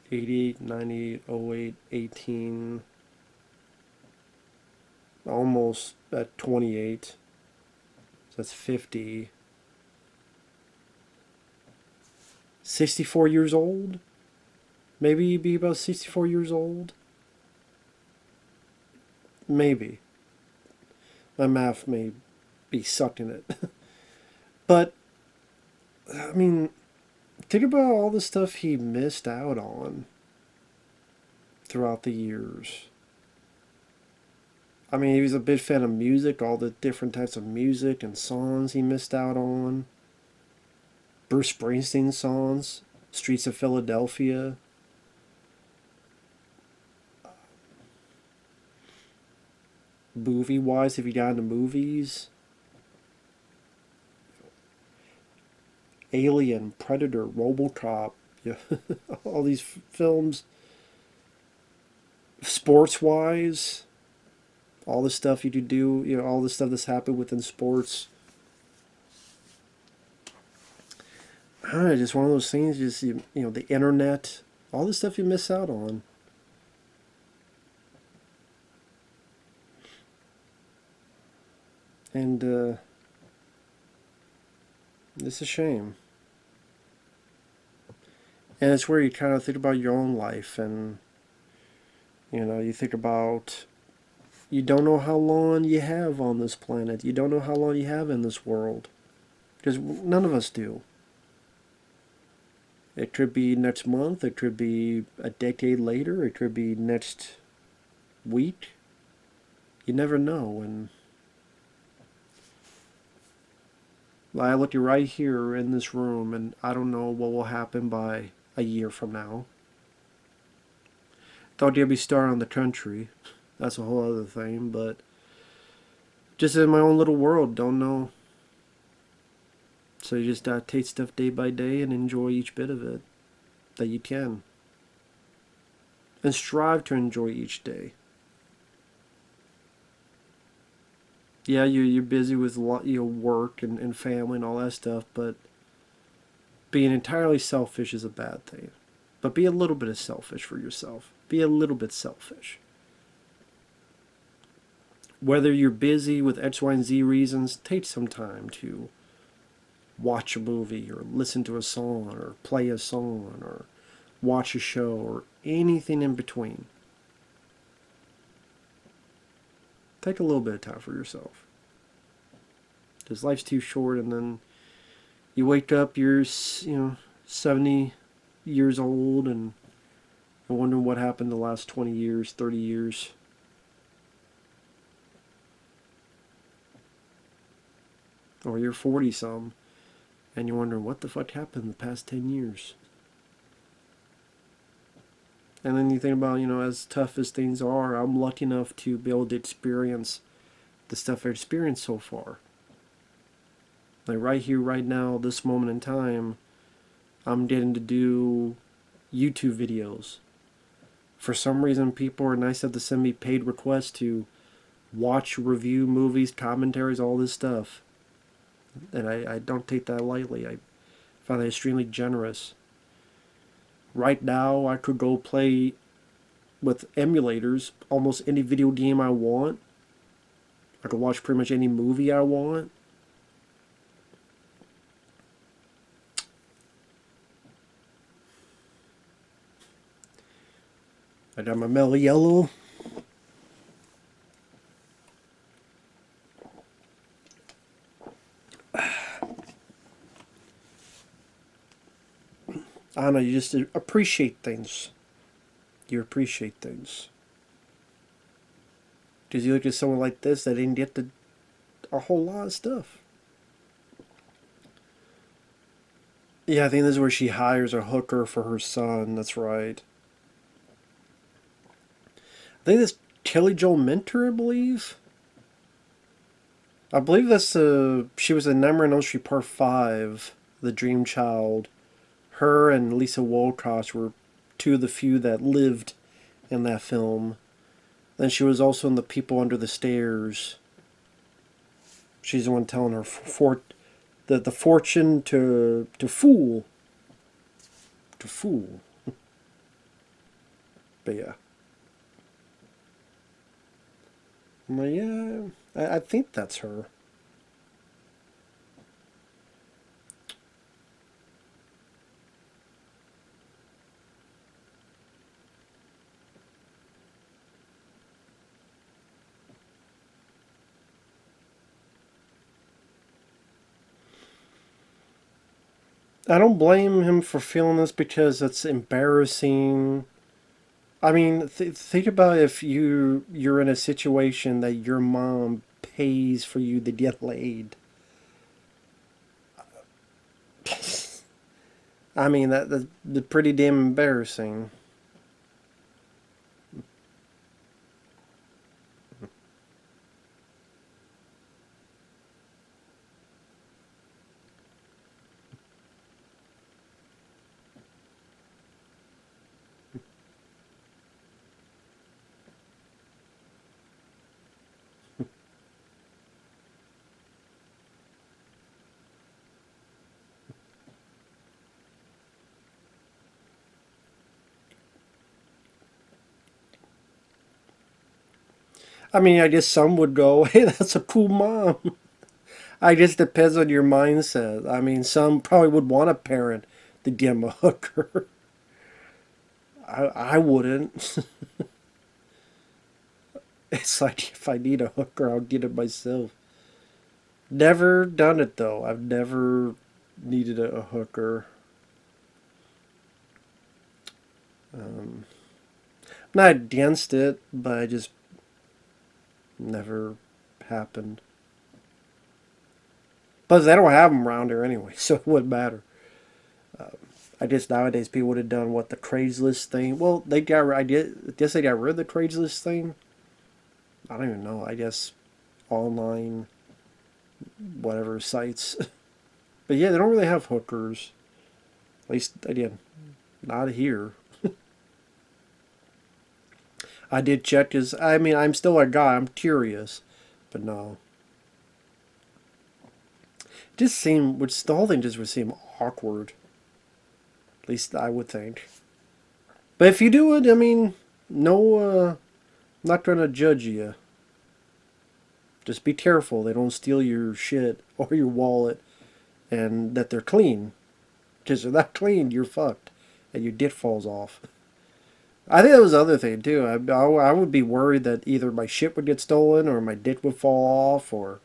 A: 88, 98, 08, 18, almost at 28. So that's 50. 64 years old? Maybe he'd be about 64 years old? Maybe. My math may be sucking it. But, I mean, think about all the stuff he missed out on throughout the years. I mean, he was a big fan of music, all the different types of music and songs he missed out on. Bruce Springsteen songs, Streets of Philadelphia. Movie-wise, if you got into movies, Alien, Predator, RoboCop, all these films. Sports-wise, all the stuff you could do, all the stuff that's happened within sports. I don't know, just one of those things, the internet, all the stuff you miss out on. And, it's a shame. And it's where you kind of think about your own life, and, you think about, you don't know how long you have on this planet. You don't know how long you have in this world. Because none of us do. It could be next month. It could be a decade later. It could be next week. You never know. And I look you right here in this room, and I don't know what will happen by a year from now. Thought you'd be starting on the country. That's a whole other thing. But just in my own little world, don't know. So you just take stuff day by day and enjoy each bit of it that you can. And strive to enjoy each day. Yeah, you're busy with work and family and all that stuff, but being entirely selfish is a bad thing. But be a little bit of selfish for yourself. Be a little bit selfish. Whether you're busy with X, Y, and Z reasons, take some time to watch a movie or listen to a song or play a song or watch a show or anything in between. Take a little bit of time for yourself. Because life's too short, and then you wake up, you're 70 years old, and you're wondering what happened the last 20 years, 30 years. Or you're 40 some, and you're wondering what the fuck happened in the past 10 years. And then you think about, as tough as things are, I'm lucky enough to be able to experience the stuff I've experienced so far. Like right here, right now, this moment in time, I'm getting to do YouTube videos. For some reason, people are nice enough to send me paid requests to watch, review movies, commentaries, all this stuff. And I don't take that lightly. I find that extremely generous. Right now, I could go play with emulators almost any video game I want. I could watch pretty much any movie I want. I got my mellow yellow. I don't know, you just appreciate things. You appreciate things. Because you look at someone like this that didn't get a whole lot of stuff. Yeah, I think this is where she hires a hooker for her son. That's right. I think that's Kelly Jo Minter, I believe. I believe that's she was in Nightmare on Elm Street Part 5, The Dream Child. Her and Lisa Wolcott were two of the few that lived in that film. Then she was also in The People Under the Stairs. She's the one telling her the fortune to fool. To fool. But yeah. I'm like, yeah, I think that's her. I don't blame him for feeling this because it's embarrassing. I mean, think about if you're in a situation that your mom pays for you to get laid. I mean, that's pretty damn embarrassing. I mean, I guess some would go, hey, that's a cool mom. I guess it depends on your mindset. I mean, some probably would want a parent to give them a hooker. I wouldn't. It's like if I need a hooker, I'll get it myself. Never done it though. I've never needed a hooker. I'm not against it, but I just never happened. Plus, they don't have them around here anyway, so it wouldn't matter. I guess nowadays people would have done what the Craigslist thing. Well, they got. I guess they got rid of the Craigslist thing. I don't even know. I guess online, whatever sites. But yeah, they don't really have hookers. At least again, not here. I did check his. I mean, I'm still a guy. I'm curious, but no. Just seemed, which the whole thing just would seem awkward. At least I would think. But if you do it, I mean, no, I'm not gonna judge you. Just be careful they don't steal your shit or your wallet, and that they're clean. Because if they're not clean, you're fucked, and your dick falls off. I think that was the other thing too. I would be worried that either my shit would get stolen or my dick would fall off or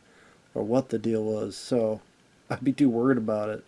A: what the deal was. So I'd be too worried about it.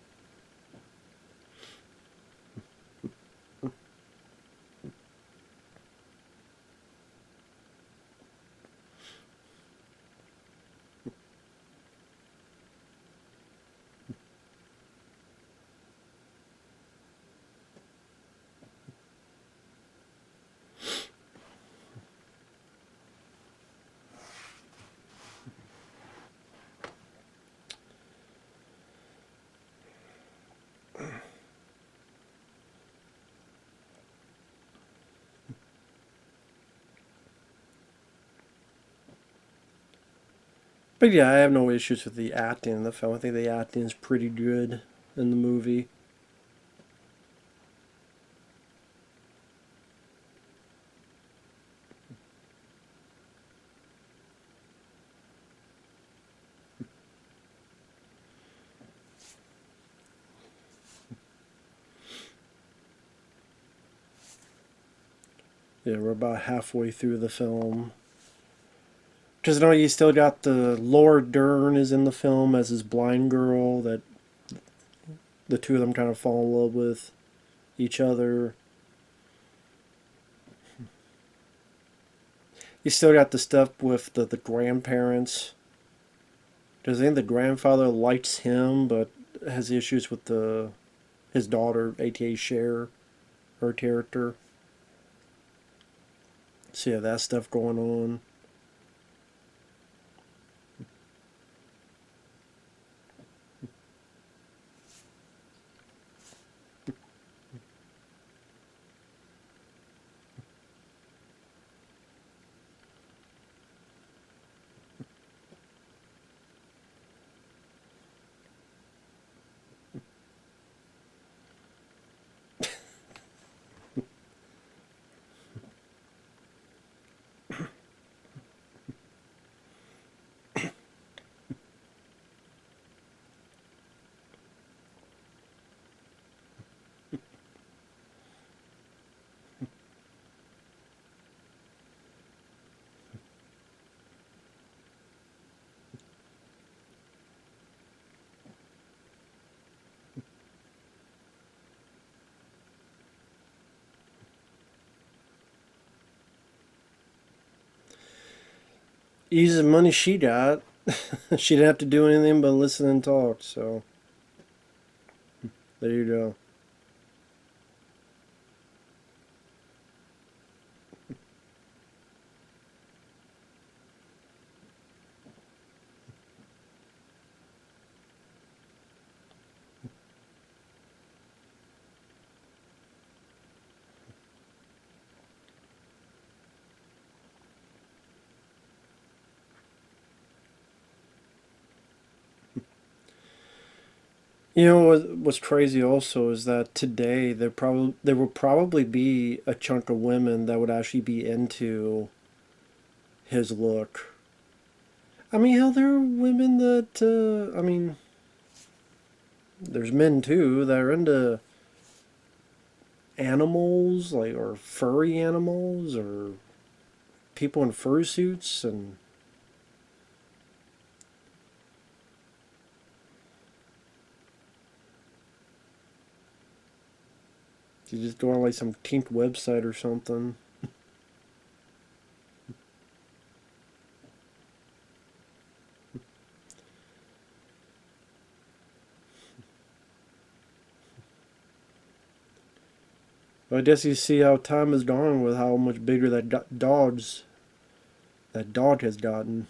A: But yeah, I have no issues with the acting in the film. I think the acting is pretty good in the movie. Yeah, we're about halfway through the film. Because you know you still got the Laura Dern is in the film as his blind girl that the two of them kind of fall in love with each other. You still got the stuff with the grandparents. Because I think the grandfather likes him, but has issues with the his daughter, aka Cher, her character. So yeah, that stuff going on. Easy money she got. She didn't have to do anything but listen and talk. So there you go. You know what's crazy also is that today there will probably be a chunk of women that would actually be into his look. I mean, hell, there are women that I mean, there's men too that are into animals, like or furry animals or people in fursuits, and you just go on like some kink website or something. But I guess you see how time has gone with how much bigger that dog has gotten.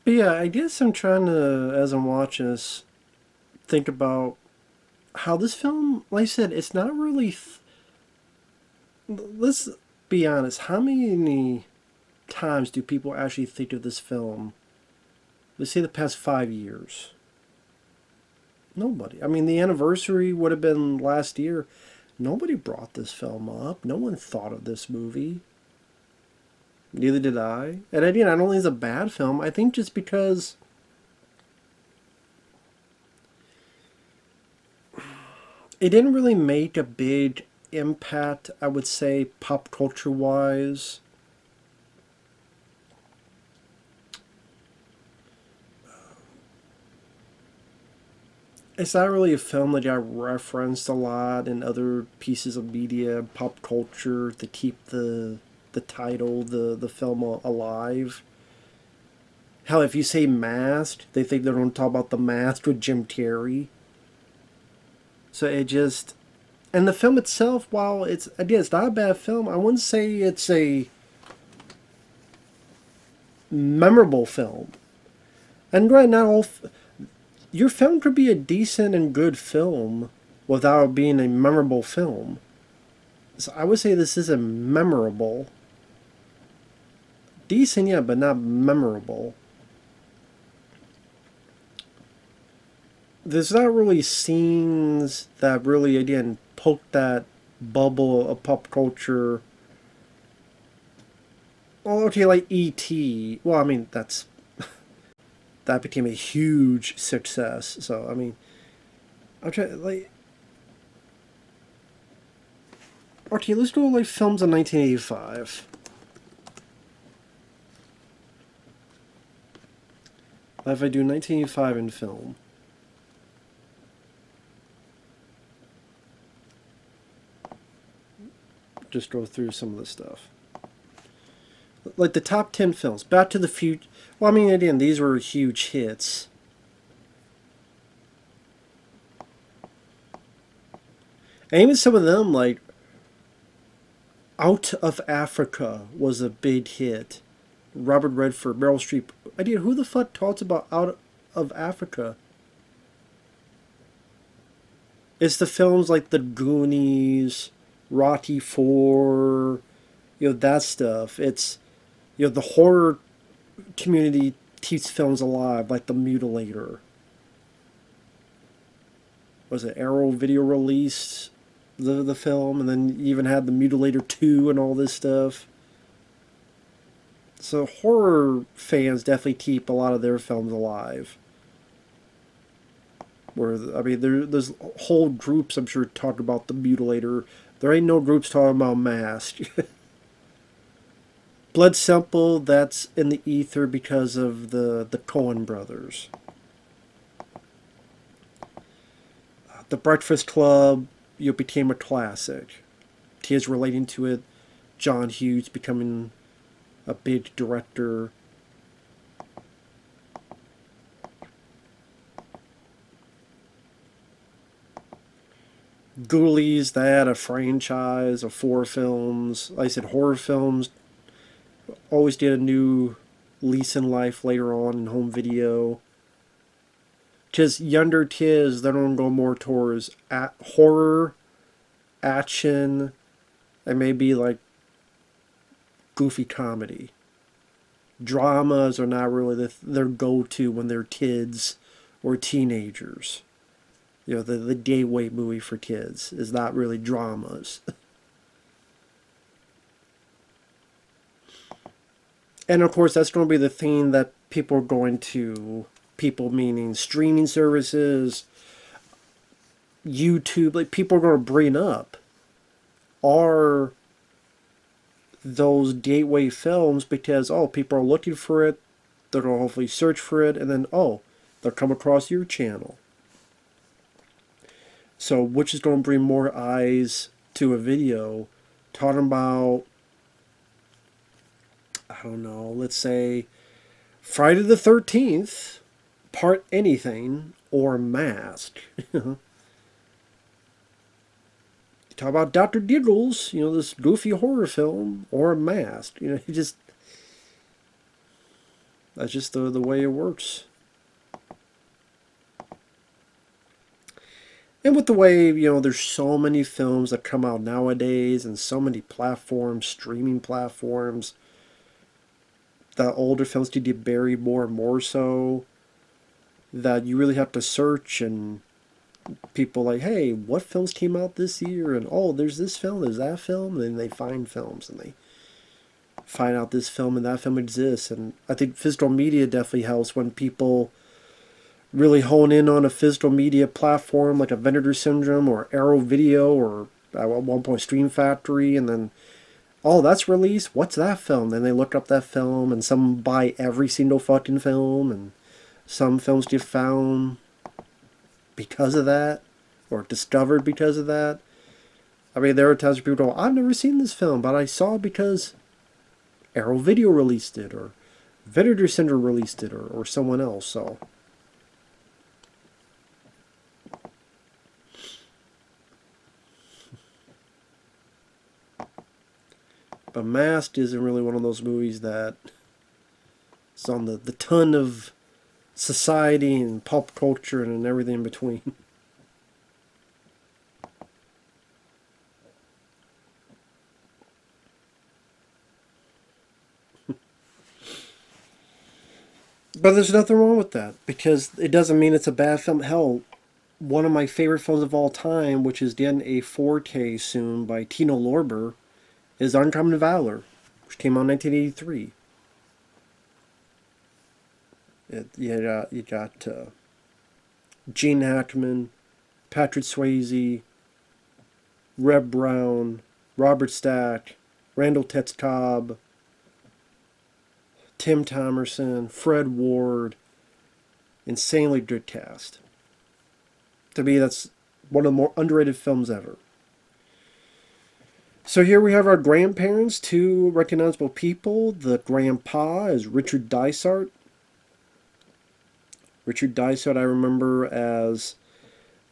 A: But yeah, I guess I'm trying to, as I'm watching this, think about how this film, like I said, it's not really. Let's be honest. How many times do people actually think of this film? Let's say the past 5 years. Nobody. I mean, the anniversary would have been last year. Nobody brought this film up. No one thought of this movie. Neither did I. And again, I don't think it's a bad film. I think just because it didn't really make a big impact, I would say, pop culture wise. It's not really a film that got referenced a lot in other pieces of media, pop culture, to keep the title, the film alive. Hell, if you say Masked, they think they're going to talk about The Mask with Jim Carrey. So it just, and the film itself, while it's again, it's not a bad film. I wouldn't say it's a memorable film. And right now, your film could be a decent and good film without being a memorable film. So I would say this isn't memorable. Decent, yeah, but not memorable. There's not really scenes that really, again, poke that bubble of pop culture. Well, okay, like E.T. Well, I mean, that became a huge success. So, I mean, I'm trying, like, okay, let's go like films in 1985. If I do 1985 in film. Just go through some of the stuff. Like the top 10 films. Back to the Future. Well, I mean, again, these were huge hits. And even some of them, like Out of Africa was a big hit. Robert Redford, Meryl Streep. Idea, who the fuck talks about Out of Africa? It's the films like The Goonies, Rocky 4, that stuff. It's, the horror community keeps films alive, like The Mutilator. Was it Arrow Video released the film, and then you even had The Mutilator 2 and all this stuff. So horror fans definitely keep a lot of their films alive. Where, I mean, there's whole groups, I'm sure, talk about The Mutilator. There ain't no groups talking about Mask. Blood Simple, that's in the ether because of the Coen brothers. The Breakfast Club, became a classic. Kids relating to it. John Hughes becoming a big director. Ghoulies, they had a franchise of 4 films. Like I said, horror films always get a new lease in life later on in home video. Because younger kids, they don't go more towards horror, action, and maybe like goofy comedy. Dramas are not really their go-to when they're kids or teenagers. The gateway movie for kids is not really dramas. And of course, that's going to be the theme that people are going to, people meaning streaming services, YouTube, like people are going to bring up are those gateway films because, people are looking for it, they're going to hopefully search for it, and then, they'll come across your channel. So, which is going to bring more eyes to a video talking about, I don't know, let's say Friday the 13th, part anything, or Mask. You talk about Dr. Giggles, this goofy horror film, or Mask. That's just the way it works. And with the way, there's so many films that come out nowadays and so many platforms, streaming platforms, the older films to get buried more and more so, that you really have to search, and people like, hey, what films came out this year? And oh, there's this film, there's that film, and then they find films and they find out this film and that film exists. And I think physical media definitely helps when people really hone in on a physical media platform like a Vendor Syndrome or Arrow Video or at one point Stream Factory, and then oh, that's released. What's that film? Then they look up that film, and some buy every single fucking film, and some films get found because of that, or discovered because of that. I mean, there are times where people go, I've never seen this film, but I saw it because Arrow Video released it, or Vendor Syndrome released it, or someone else, so. But Masked isn't really one of those movies that is on the ton of society and pop culture and everything in between. But there's nothing wrong with that, because it doesn't mean it's a bad film. Hell, one of my favorite films of all time, which is getting a 4K soon by Tino Lorber, is Uncommon Valor, which came out in 1983. You got Gene Hackman, Patrick Swayze, Reb Brown, Robert Stack, Randall Tetz Cobb, Tim Thomerson, Fred Ward. Insanely good cast. To me, that's one of the more underrated films ever. So here we have our grandparents, two recognizable people. The grandpa is Richard Dysart. Richard Dysart I remember as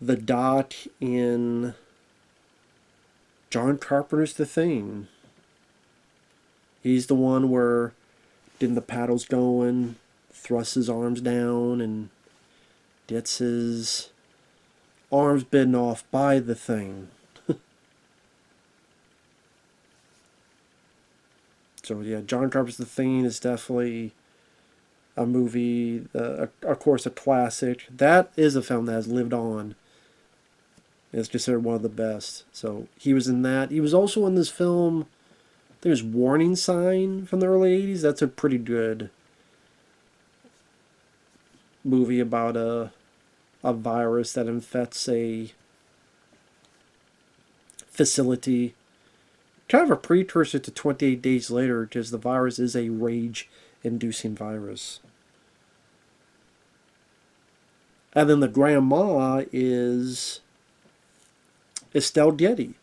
A: the Doc in John Carpenter's The Thing. He's the one where getting the paddles going, thrusts his arms down, and gets his arms bitten off by the Thing. So yeah, John Carpenter's The Thing is definitely a movie, of course, a classic. That is a film that has lived on. It's considered one of the best. So he was in that. He was also in this film, there's Warning Sign from the early 80s. That's a pretty good movie about a virus that infects a facility. Kind of a precursor to 28 Days Later, because the virus is a rage-inducing virus. And then the grandma is Estelle Getty.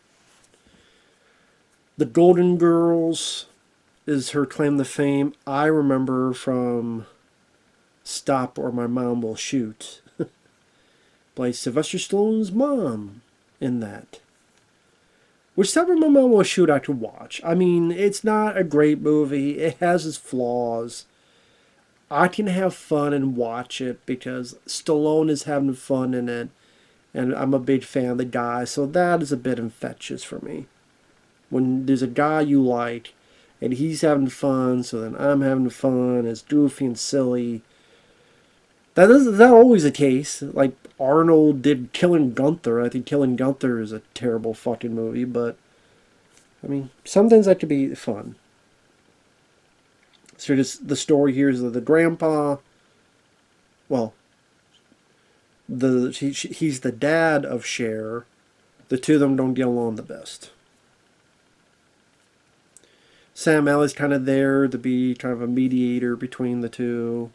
A: The Golden Girls is her claim to fame. I remember from Stop or My Mom Will Shoot. By Sylvester Stallone's mom in that. Which Stop or My Mom Will Shoot I could watch. I mean, it's not a great movie. It has its flaws. I can have fun and watch it because Stallone is having fun in it. And I'm a big fan of the guy. So that is a bit infectious for me. When there's a guy you like and he's having fun, so then I'm having fun. It's goofy and silly. That's not always the case. Like Arnold did Killing Gunther. I think Killing Gunther is a terrible fucking movie, but I mean, sometimes that could be fun. So just the story here is that the grandpa, well, he's the dad of Cher. The two of them don't get along the best. Sam Elliott's kind of there to be kind of a mediator between the two.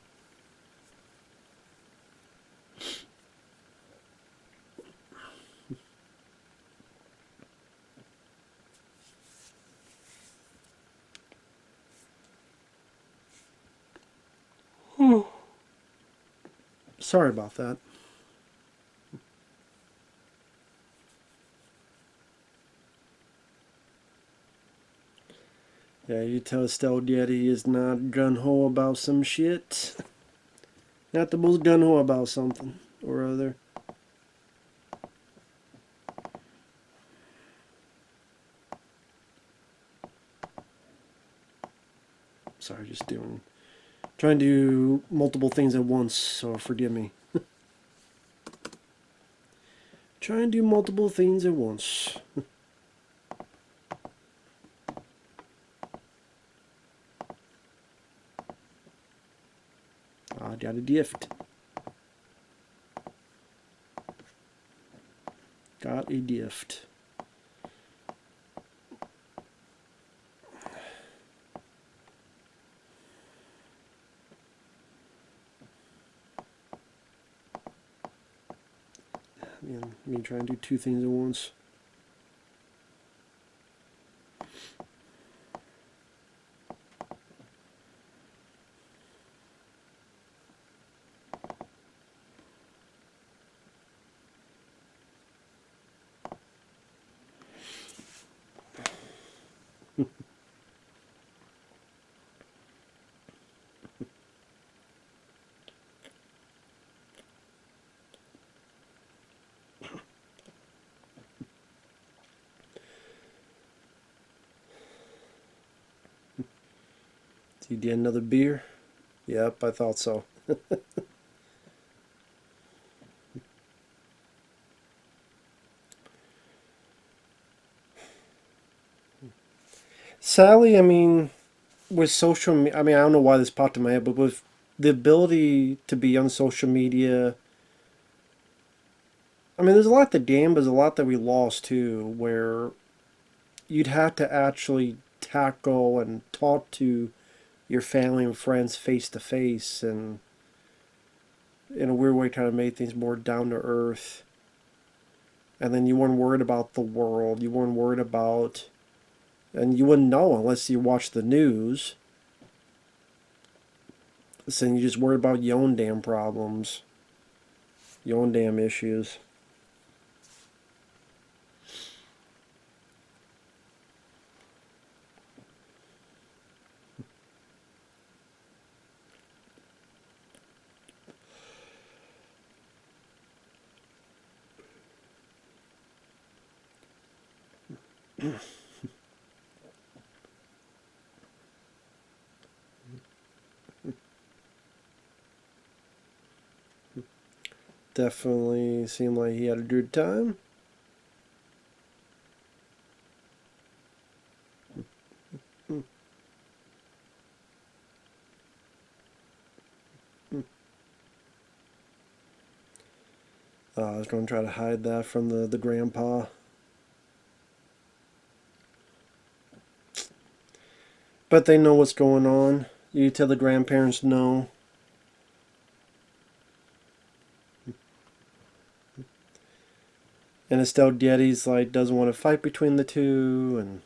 A: Sorry about that. Yeah, you tell Estelle Getty is not gun-ho about some shit. Not the most gun-ho about something or other. Sorry, just doing Trying to do multiple things at once, so forgive me. Trying to do multiple things at once. I got a gift. Got a gift. Man, me trying to do two things at once. You get another beer? Yep, I thought so. Sadly, I mean, with social media, I mean, I don't know why this popped in my head, but with the ability to be on social media, I mean, there's a lot that gained, but there's a lot that we lost too, where you'd have to actually tackle and talk to your family and friends face to face, and in a weird way, kind of made things more down to earth. And then you weren't worried about the world. You weren't worried about, and you wouldn't know unless you watched the news. So you just worried about your own damn problems, your own damn issues. Definitely seemed like he had a good time. I was going to try to hide that from the grandpa. But they know what's going on. You tell the grandparents no. And Estelle Getty's like doesn't want to fight between the two, and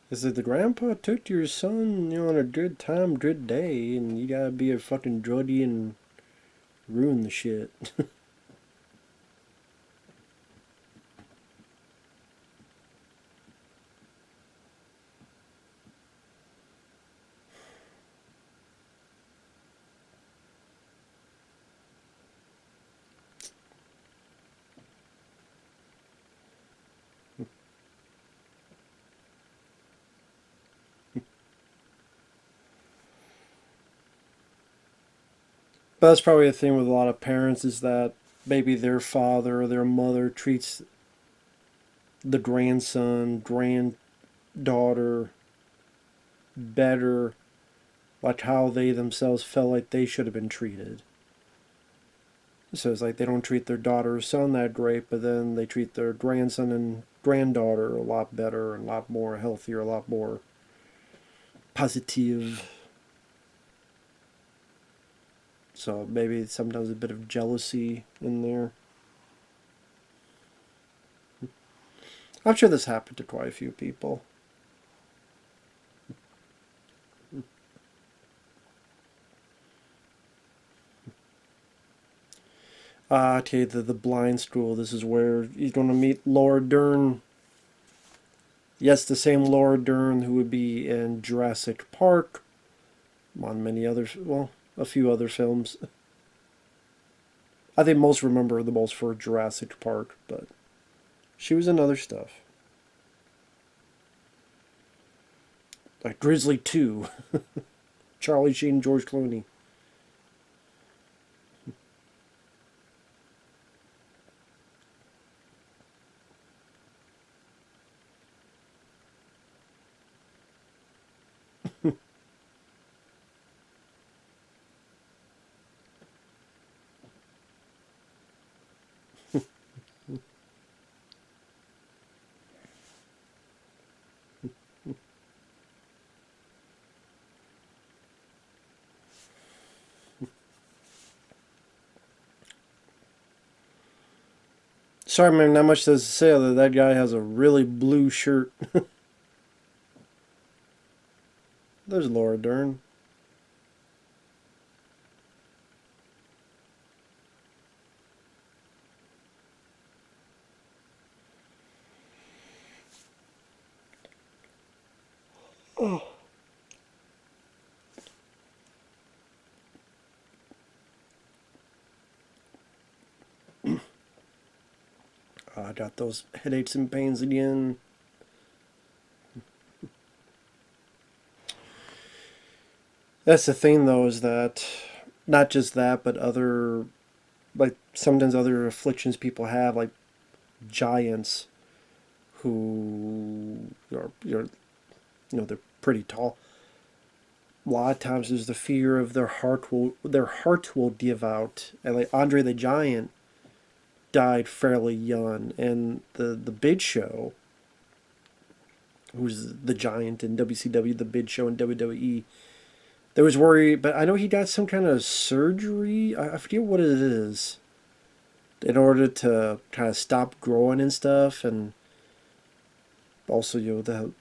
A: is it the grandpa took your son, on a good time, good day, and you gotta be a fucking druggie and ruin the shit. But that's probably a thing with a lot of parents, is that maybe their father or their mother treats the grandson, granddaughter better, like how they themselves felt like they should have been treated. So it's like they don't treat their daughter or son that great, but then they treat their grandson and granddaughter a lot better and a lot more healthier, a lot more positive. So maybe sometimes a bit of jealousy in there. I'm sure this happened to quite a few people. Okay, the blind school. This is where he's going to meet Laura Dern. Yes, the same Laura Dern who would be in Jurassic Park, on many others, well, a few other films. I think most remember her the most for Jurassic Park, but she was in other stuff. Like Grizzly 2, Charlie Sheen, George Clooney. Sorry, man, not much to say other than that guy has a really blue shirt. There's Laura Dern. Oh, I got those headaches and pains again. That's the thing, though, is that not just that, but other, like sometimes other afflictions people have, like giants who they're pretty tall. A lot of times there's the fear of their heart will give out, and like Andre the Giant died fairly young, and the Big Show, who's the Giant in WCW, the Big Show in WWE, there was worry, but I know he got some kind of surgery. I forget what it is, in order to kind of stop growing and stuff, and also the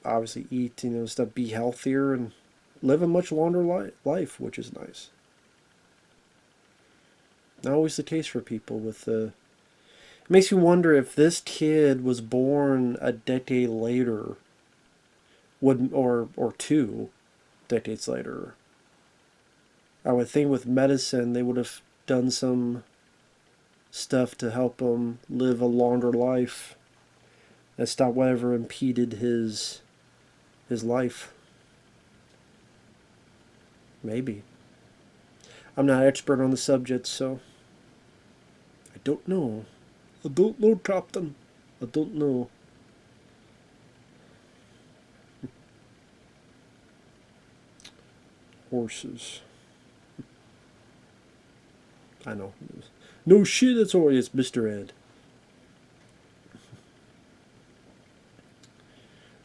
A: obviously eat stuff, be healthier, and live a much longer life, which is nice. Not always the case for people with the. It makes me wonder if this kid was born a decade later, would or 2 decades later. I would think with medicine they would have done some stuff to help him live a longer life and stop whatever impeded his life. Maybe. I'm not an expert on the subject, so I don't know. I don't know, Captain. I don't know. Horses. I know. No shit, it's always Mr. Ed.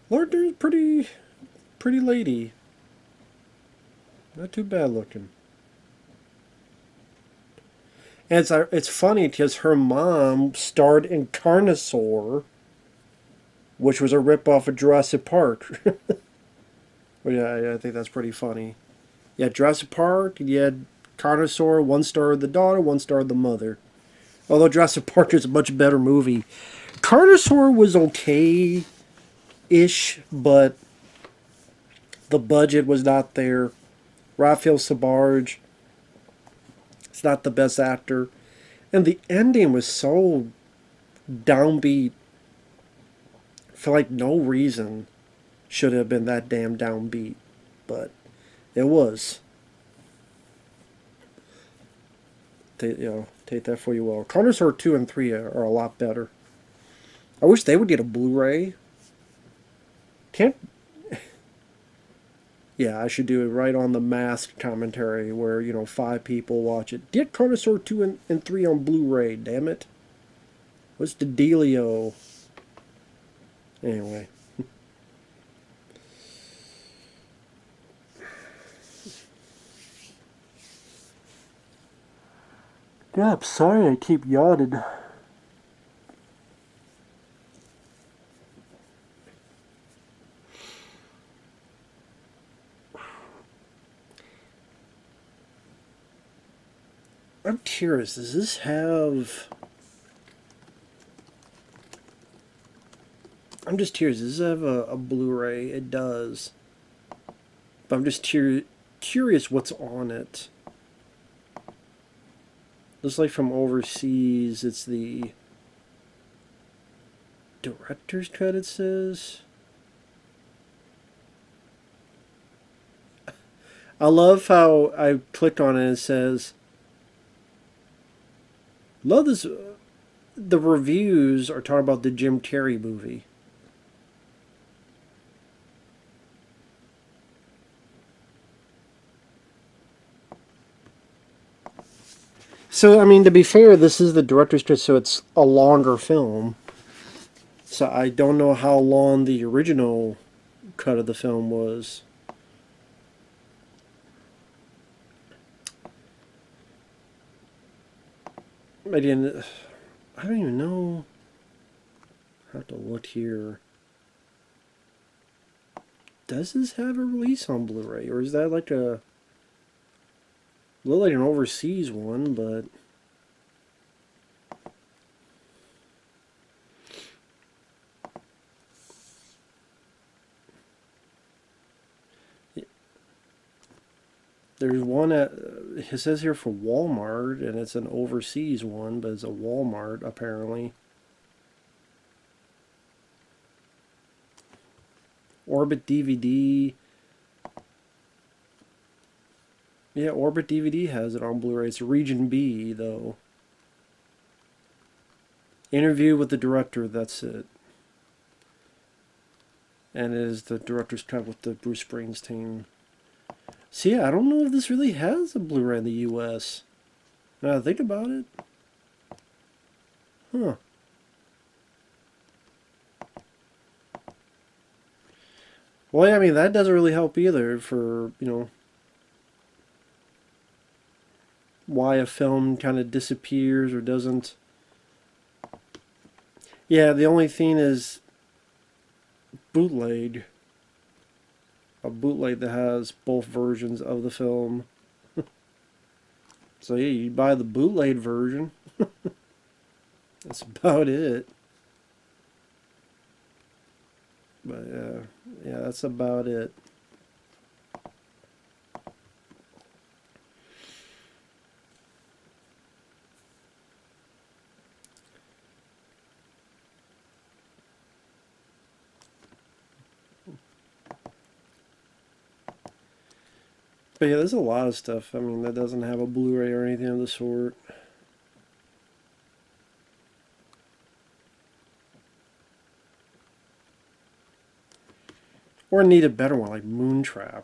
A: Lardner's pretty lady. Not too bad looking. And it's funny because her mom starred in Carnosaur, which was a ripoff of Jurassic Park. Well, yeah, I think that's pretty funny. Yeah, Jurassic Park, you had Carnosaur, one starred the daughter, one starred the mother. Although Jurassic Park is a much better movie. Carnosaur was okay ish, but the budget was not there. Raphael Sabarge is not the best actor. And the ending was so downbeat for like no reason. Should have been that damn downbeat. But it was. Take that for you well. Carnosaur 2 and 3 are a lot better. I wish they would get a Blu-ray. Can't. Yeah, I should do it right on the Masked commentary where, 5 people watch it. Get Carnosaur 2 and 3 on Blu-ray, damn it. What's the dealio? Anyway. Yeah, I'm sorry I keep yawning. I'm curious. Does this have? I'm just curious. Does this have a Blu-ray? It does. But I'm just curious what's on it. Looks like from overseas, it's the director's cut, it says. I love how I clicked on it and it says, love this. The reviews are talking about the Jim Carrey movie. So, I mean, to be fair, this is the director's cut, so it's a longer film. So I don't know how long the original cut of the film was. I didn't. I don't even know. I have to look here. Does this have a release on Blu-ray, or is that like a look like an overseas one? But there's one at it says here for Walmart, and it's an overseas one, but it's a Walmart apparently. Orbit DVD. Yeah, Orbit DVD has it on Blu-ray. It's Region B though. Interview with the director. That's it. And it is the director's cut with the Bruce Springsteen. See, yeah, I don't know if this really has a Blu-ray in the U.S. Now I think about it. Huh. Well, yeah, I mean, that doesn't really help either for, why a film kind of disappears or doesn't. Yeah, the only thing is bootleg. A bootleg that has both versions of the film. So yeah, you buy the bootleg version. That's about it. But yeah, that's about it. But yeah, there's a lot of stuff. I mean, that doesn't have a Blu-ray or anything of the sort. Or need a better one, like Moontrap.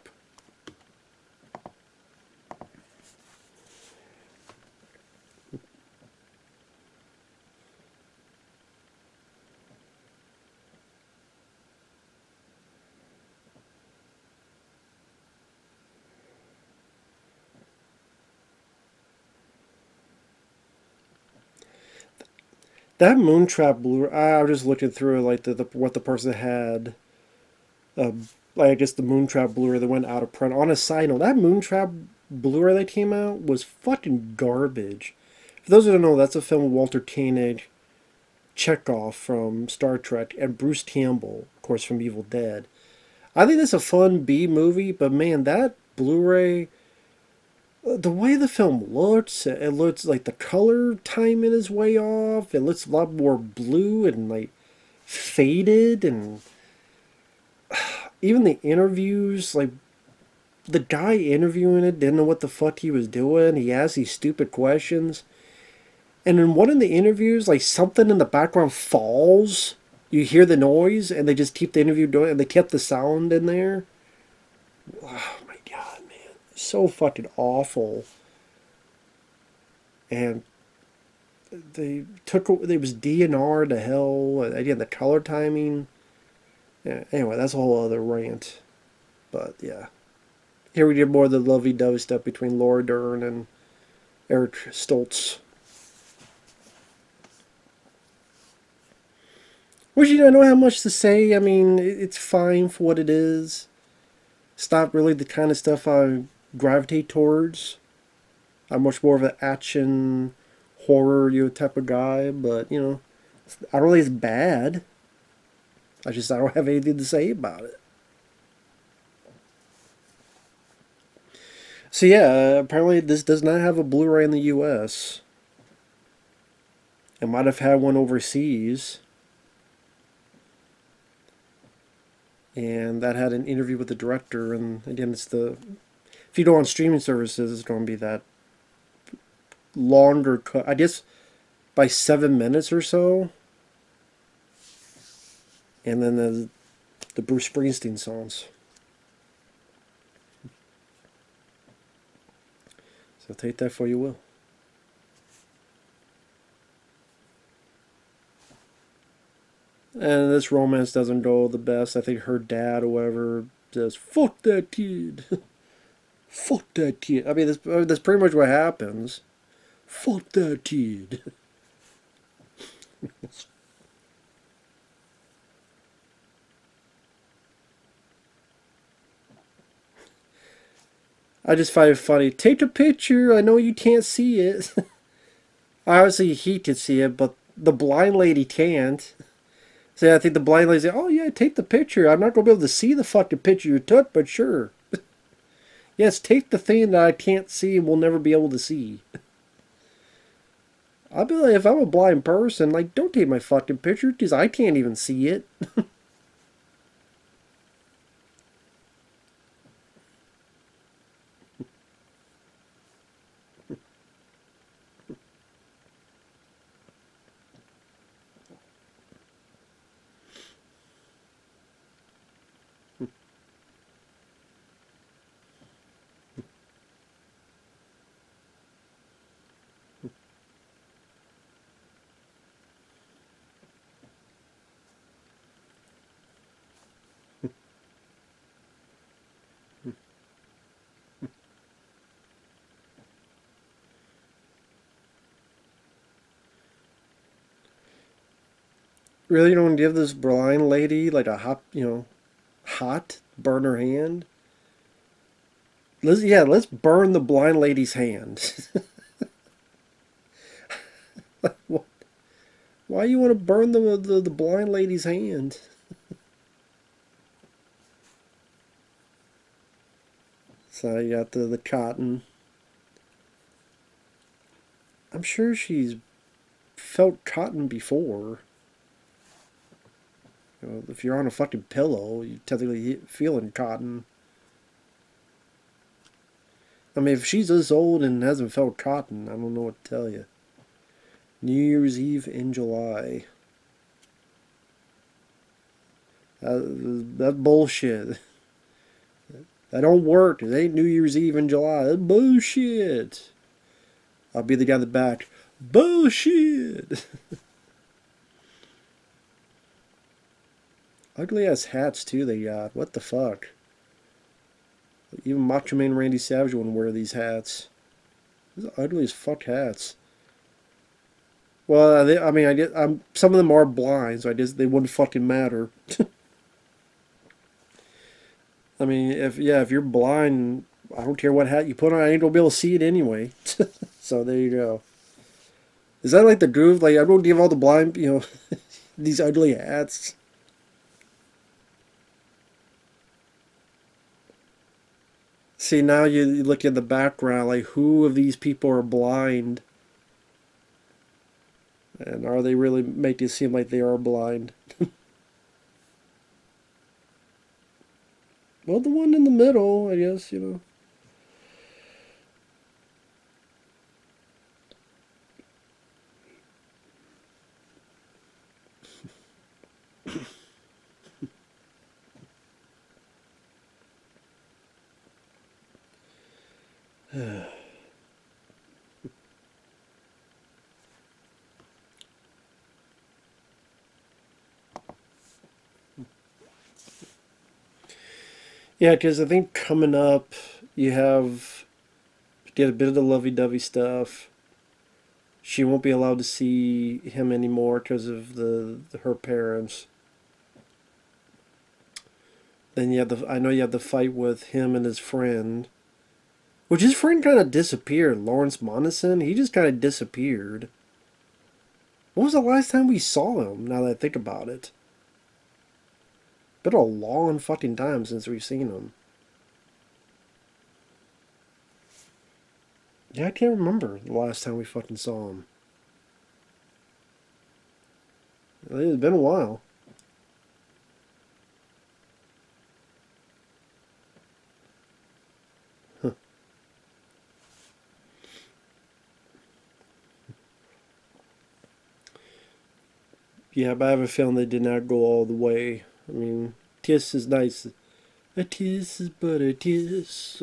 A: That Moontrap Blu-ray, I was just looking through like the what the person had. Like I guess the Moontrap Blu-ray that went out of print. On a side note, that Moontrap Blu-ray that came out was fucking garbage. For those who don't know, that's a film with Walter Koenig, Chekhov from Star Trek, and Bruce Campbell, of course, from Evil Dead. I think that's a fun B movie, but man, that Blu-ray, the way the film looks, it looks like the color timing is way off. It looks a lot more blue and like faded, and even the interviews, like the guy interviewing it didn't know what the fuck he was doing. He asked these stupid questions. And in one of the interviews, like something in the background falls. You hear the noise, and they just keep the interview going, and they kept the sound in there. Oh my god, man. So fucking awful. And it was DNR to hell. Again, the color timing. Yeah, anyway, that's a whole other rant. But yeah. Here we did more of the lovey-dovey stuff between Laura Dern and Eric Stoltz. Which, I don't have much to say. I mean, it's fine for what it is. It's not really the kind of stuff I gravitate towards. I'm much more of an action horror type of guy, but I don't think it's bad. I don't have anything to say about it. So yeah, apparently this does not have a Blu-ray in the U.S. It might have had one overseas, and that had an interview with the director. And again, if you go on streaming services, it's going to be that longer cut. I guess by 7 minutes or so, and then the Bruce Springsteen songs. So take that for you will. And this romance doesn't go the best. I think her dad or whatever says, "Fuck that kid." Fuck that kid. I mean, that's pretty much what happens. Fuck that kid. I just find it funny. Take a picture. I know you can't see it. Obviously, he can see it, but the blind lady can't. So I think the blind lady say, "Oh yeah, take the picture. I'm not gonna be able to see the fucking picture you took, but sure. Yes, take the thing that I can't see and will never be able to see." I'll be like, if I'm a blind person, like, don't take my fucking picture because I can't even see it. Really, you don't give this blind lady like a hot burn her hand. Let's burn the blind lady's hand. Why you want to burn the blind lady's hand? So you got the cotton. I'm sure she's felt cotton before. If you're on a fucking pillow, you technically feeling cotton. I mean, if she's this old and hasn't felt cotton, I don't know what to tell you. New Year's Eve in July. That bullshit. That don't work. It ain't New Year's Eve in July. That's bullshit. I'll be the guy in the back. Bullshit. Ugly ass hats too they got. What the fuck? Even Macho Man Randy Savage wouldn't wear these hats. These are ugly as fuck hats. Well, I mean, some of them are blind, so I guess they wouldn't fucking matter. I mean, if you're blind, I don't care what hat you put on, I ain't gonna be able to see it anyway. So there you go. Is that like the groove? Like, I'm gonna give all the blind, these ugly hats. See, now you look at the background, like, who of these people are blind? And are they really making it seem like they are blind? Well, the one in the middle, I guess. Yeah, because I think coming up, you get a bit of the lovey-dovey stuff. She won't be allowed to see him anymore because of her parents. Then I know you have the fight with him and his friend. Which his friend kind of disappeared. Lawrence Monason, he just kind of disappeared. When was the last time we saw him, now that I think about it? Been a long fucking time since we've seen him. Yeah, I can't remember the last time we fucking saw him. It's been a while. Huh. Yeah, but I have a feeling they did not go all the way. I mean, Kiss is nice. A kiss is but a kiss.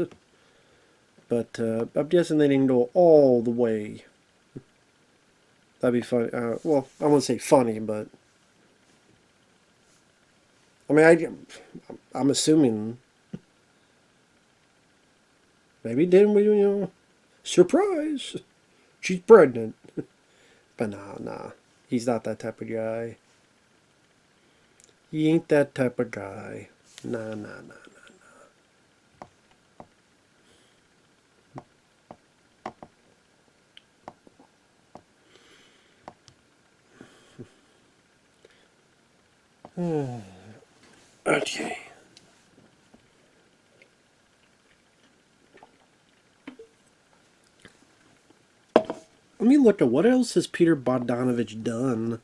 A: But I'm guessing they didn't go all the way. That'd be funny. Well, I won't say funny, but I mean, I'm assuming maybe didn't we? Surprise! She's pregnant. But nah. He's not that type of guy. He ain't that type of guy. Nah. Okay. Let me look at what else has Peter Bogdanovich done.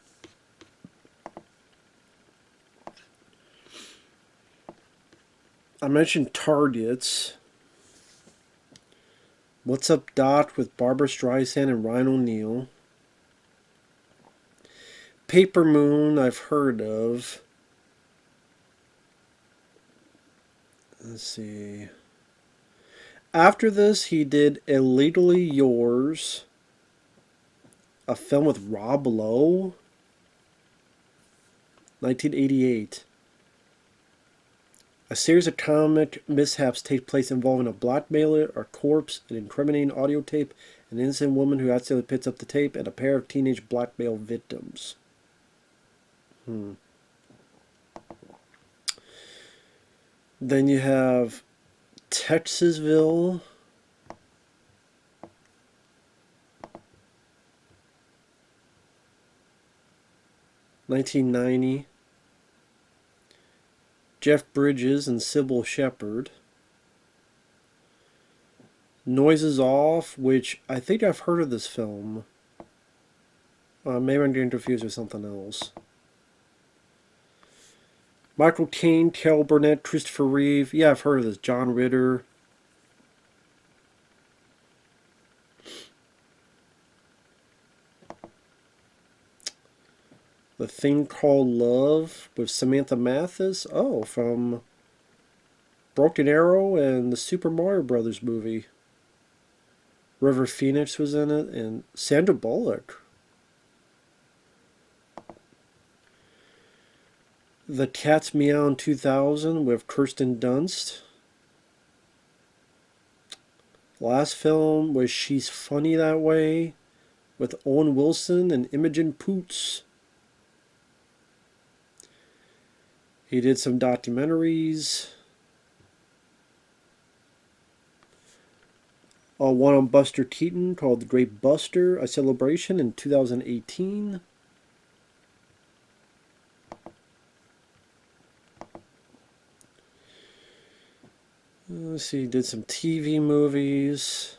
A: I mentioned Targets. What's Up Dot with Barbara Streisand and Ryan O'Neal. Paper Moon, I've heard of. Let's see. After this, he did Illegally Yours, a film with Rob Lowe, 1988. A series of comic mishaps take place involving a blackmailer, a corpse, an incriminating audio tape, an innocent woman who accidentally picks up the tape, and a pair of teenage blackmail victims. Then you have Texasville. (1990). Jeff Bridges and Sybil Shepherd. Noises Off, which I think I've heard of this film. Maybe I'm getting confused with something else. Michael Caine, Carol Burnett, Christopher Reeve. Yeah, I've heard of this. John Ritter. The Thing Called Love with Samantha Mathis. Oh, from Broken Arrow and the Super Mario Brothers movie. River Phoenix was in it, and Sandra Bullock. The Cat's Meow in 2000 with Kirsten Dunst. Last film was She's Funny That Way with Owen Wilson and Imogen Poots. He did some documentaries. One on Buster Keaton called The Great Buster, a celebration in 2018. Let's see, he did some TV movies.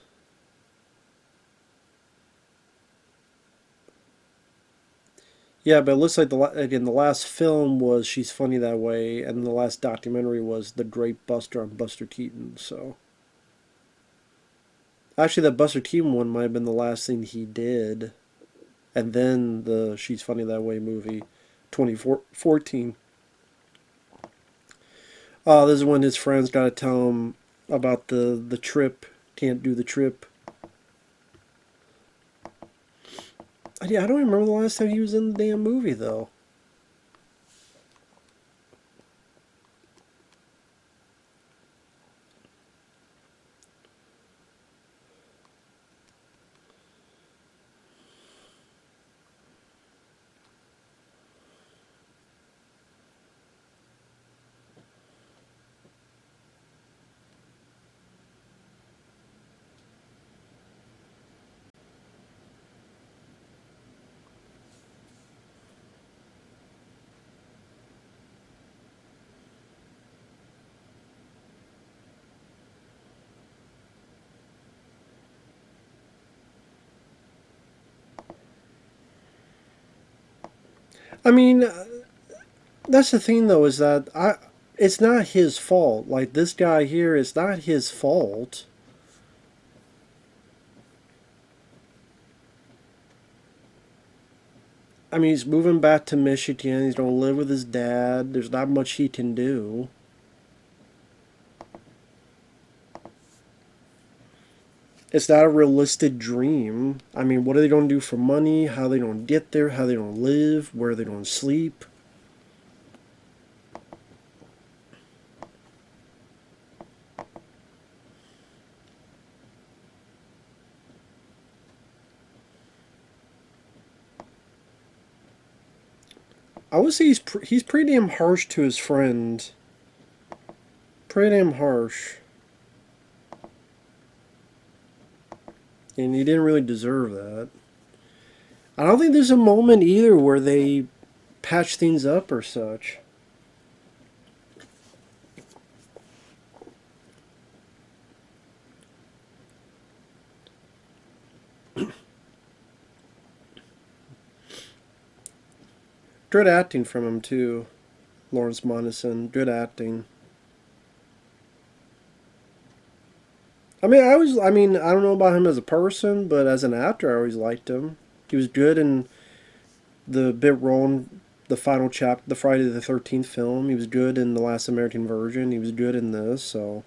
A: Yeah, but it looks like the last film was She's Funny That Way, and the last documentary was The Great Buster on Buster Keaton. So, actually, that Buster Keaton one might have been the last thing he did, and then the She's Funny That Way movie, 2014. This is when his friends got to tell him about the trip. Can't do the trip. Yeah, I don't remember the last time he was in the damn movie, though. I mean, that's the thing though, is that it's not his fault. Like this guy here, it's not his fault. I mean, he's moving back to Michigan. He's gonna live with his dad. There's not much he can do. It's not a realistic dream. I mean, what are they gonna do for money? How are they gonna get there? How are they gonna live? Where are they gonna sleep? I would say he's pretty damn harsh to his friend. Pretty damn harsh. And he didn't really deserve that. I don't think there's a moment either where they patch things up or such. Good acting from him too, Lawrence Monason. Good acting. I don't know about him as a person, but as an actor, I always liked him. He was good in the bit role in the final chapter, the Friday the 13th film. He was good in The Last American Virgin. He was good in this, so.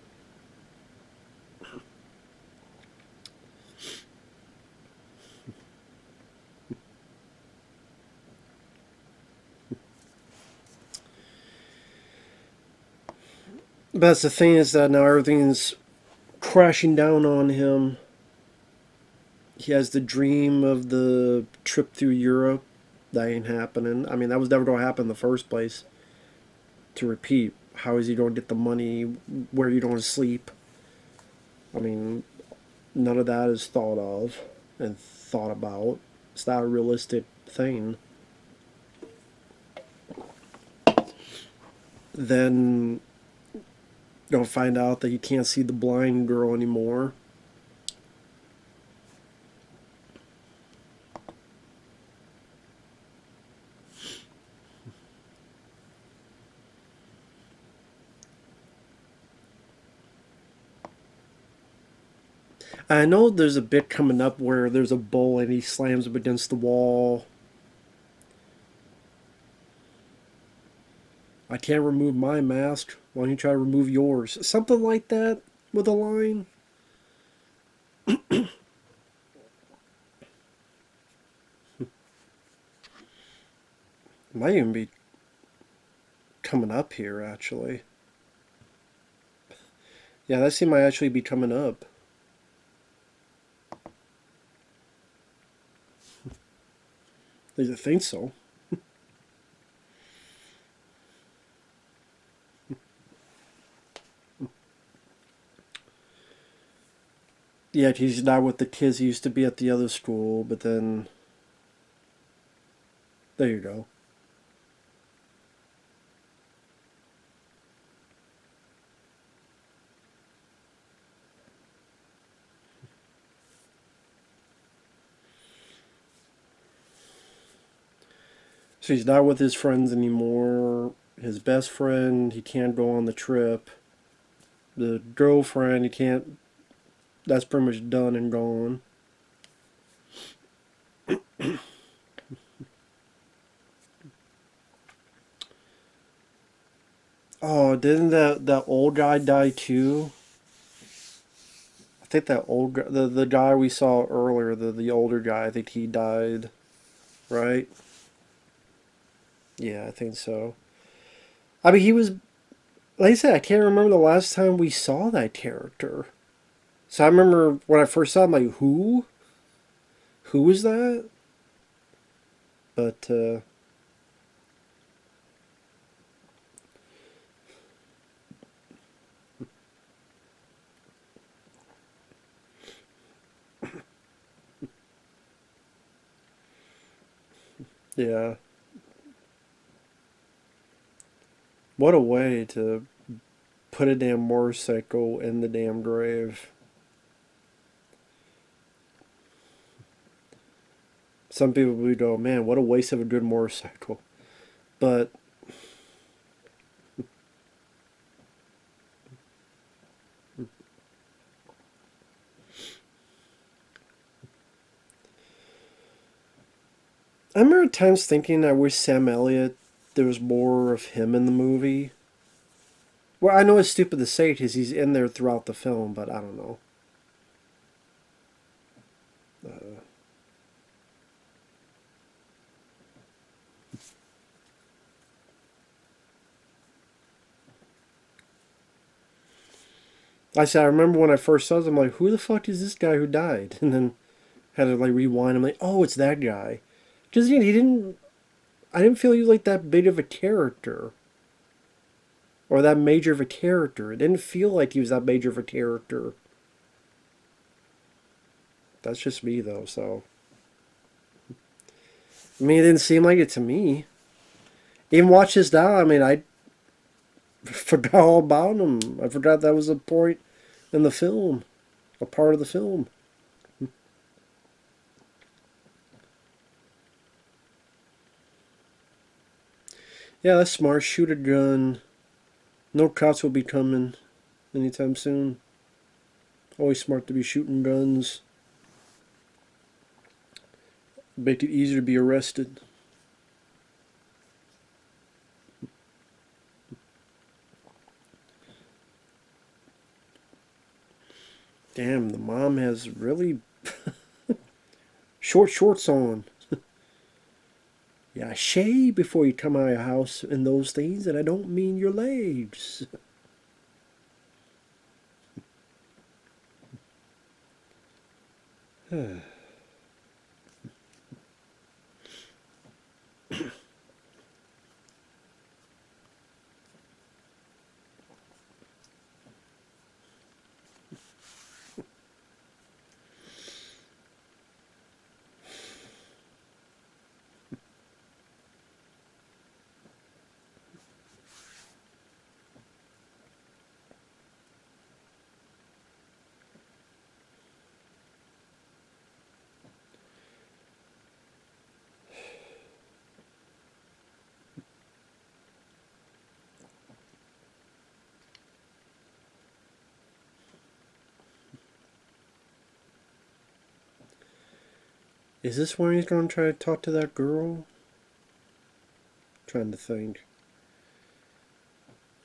A: But that's the thing, is that now everything's crashing down on him. He has the dream of the trip through Europe. That ain't happening. I mean, that was never going to happen in the first place. To repeat, how is he going to get the money? Where are you going to sleep? I mean, none of that is thought of and thought about. It's not a realistic thing. Then you'll find out that you can't see the blind girl anymore. I know there's a bit coming up where there's a bull and he slams him against the wall. I can't remove my mask. Why don't you try to remove yours? Something like that with a line. Might even be coming up here, actually. Yeah, that scene might actually be coming up. At least I think so. Yeah, he's not with the kids he used to be at the other school, but then. There you go. So he's not with his friends anymore. His best friend, he can't go on the trip. The girlfriend, he can't. That's pretty much done and gone. Oh, didn't that old guy die too? I think that old guy, the guy we saw earlier, the older guy, I think he died, right? Yeah, I think so. I mean, he was, like I said, I can't remember the last time we saw that character. So I remember when I first saw him, like, who? Who was that? But, yeah. What a way to put a damn motorcycle in the damn grave. Some people would go, man, what a waste of a good motorcycle. But I remember at times thinking I wish Sam Elliott, there was more of him in the movie. Well, I know it's stupid to say because he's in there throughout the film, but I don't know. I said, I remember when I first saw this, I'm like, who the fuck is this guy who died? And then had to like rewind. I'm like, oh, it's that guy. Because again, he didn't. I didn't feel he was like that big of a character or that major of a character. It didn't feel like he was that major of a character. That's just me though. So I mean, it didn't seem like it to me. Even watch this now. I mean, I forgot all about him. I forgot that was a point in the film, a part of the film. Yeah, that's smart. Shoot a gun. No cops will be coming anytime soon. Always smart to be shooting guns. Make it easier to be arrested. Damn, the mom has really short shorts on. Yeah, shave before you come out of your house in those things, and I don't mean your legs. Is this when he's gonna try to talk to that girl? Trying to think.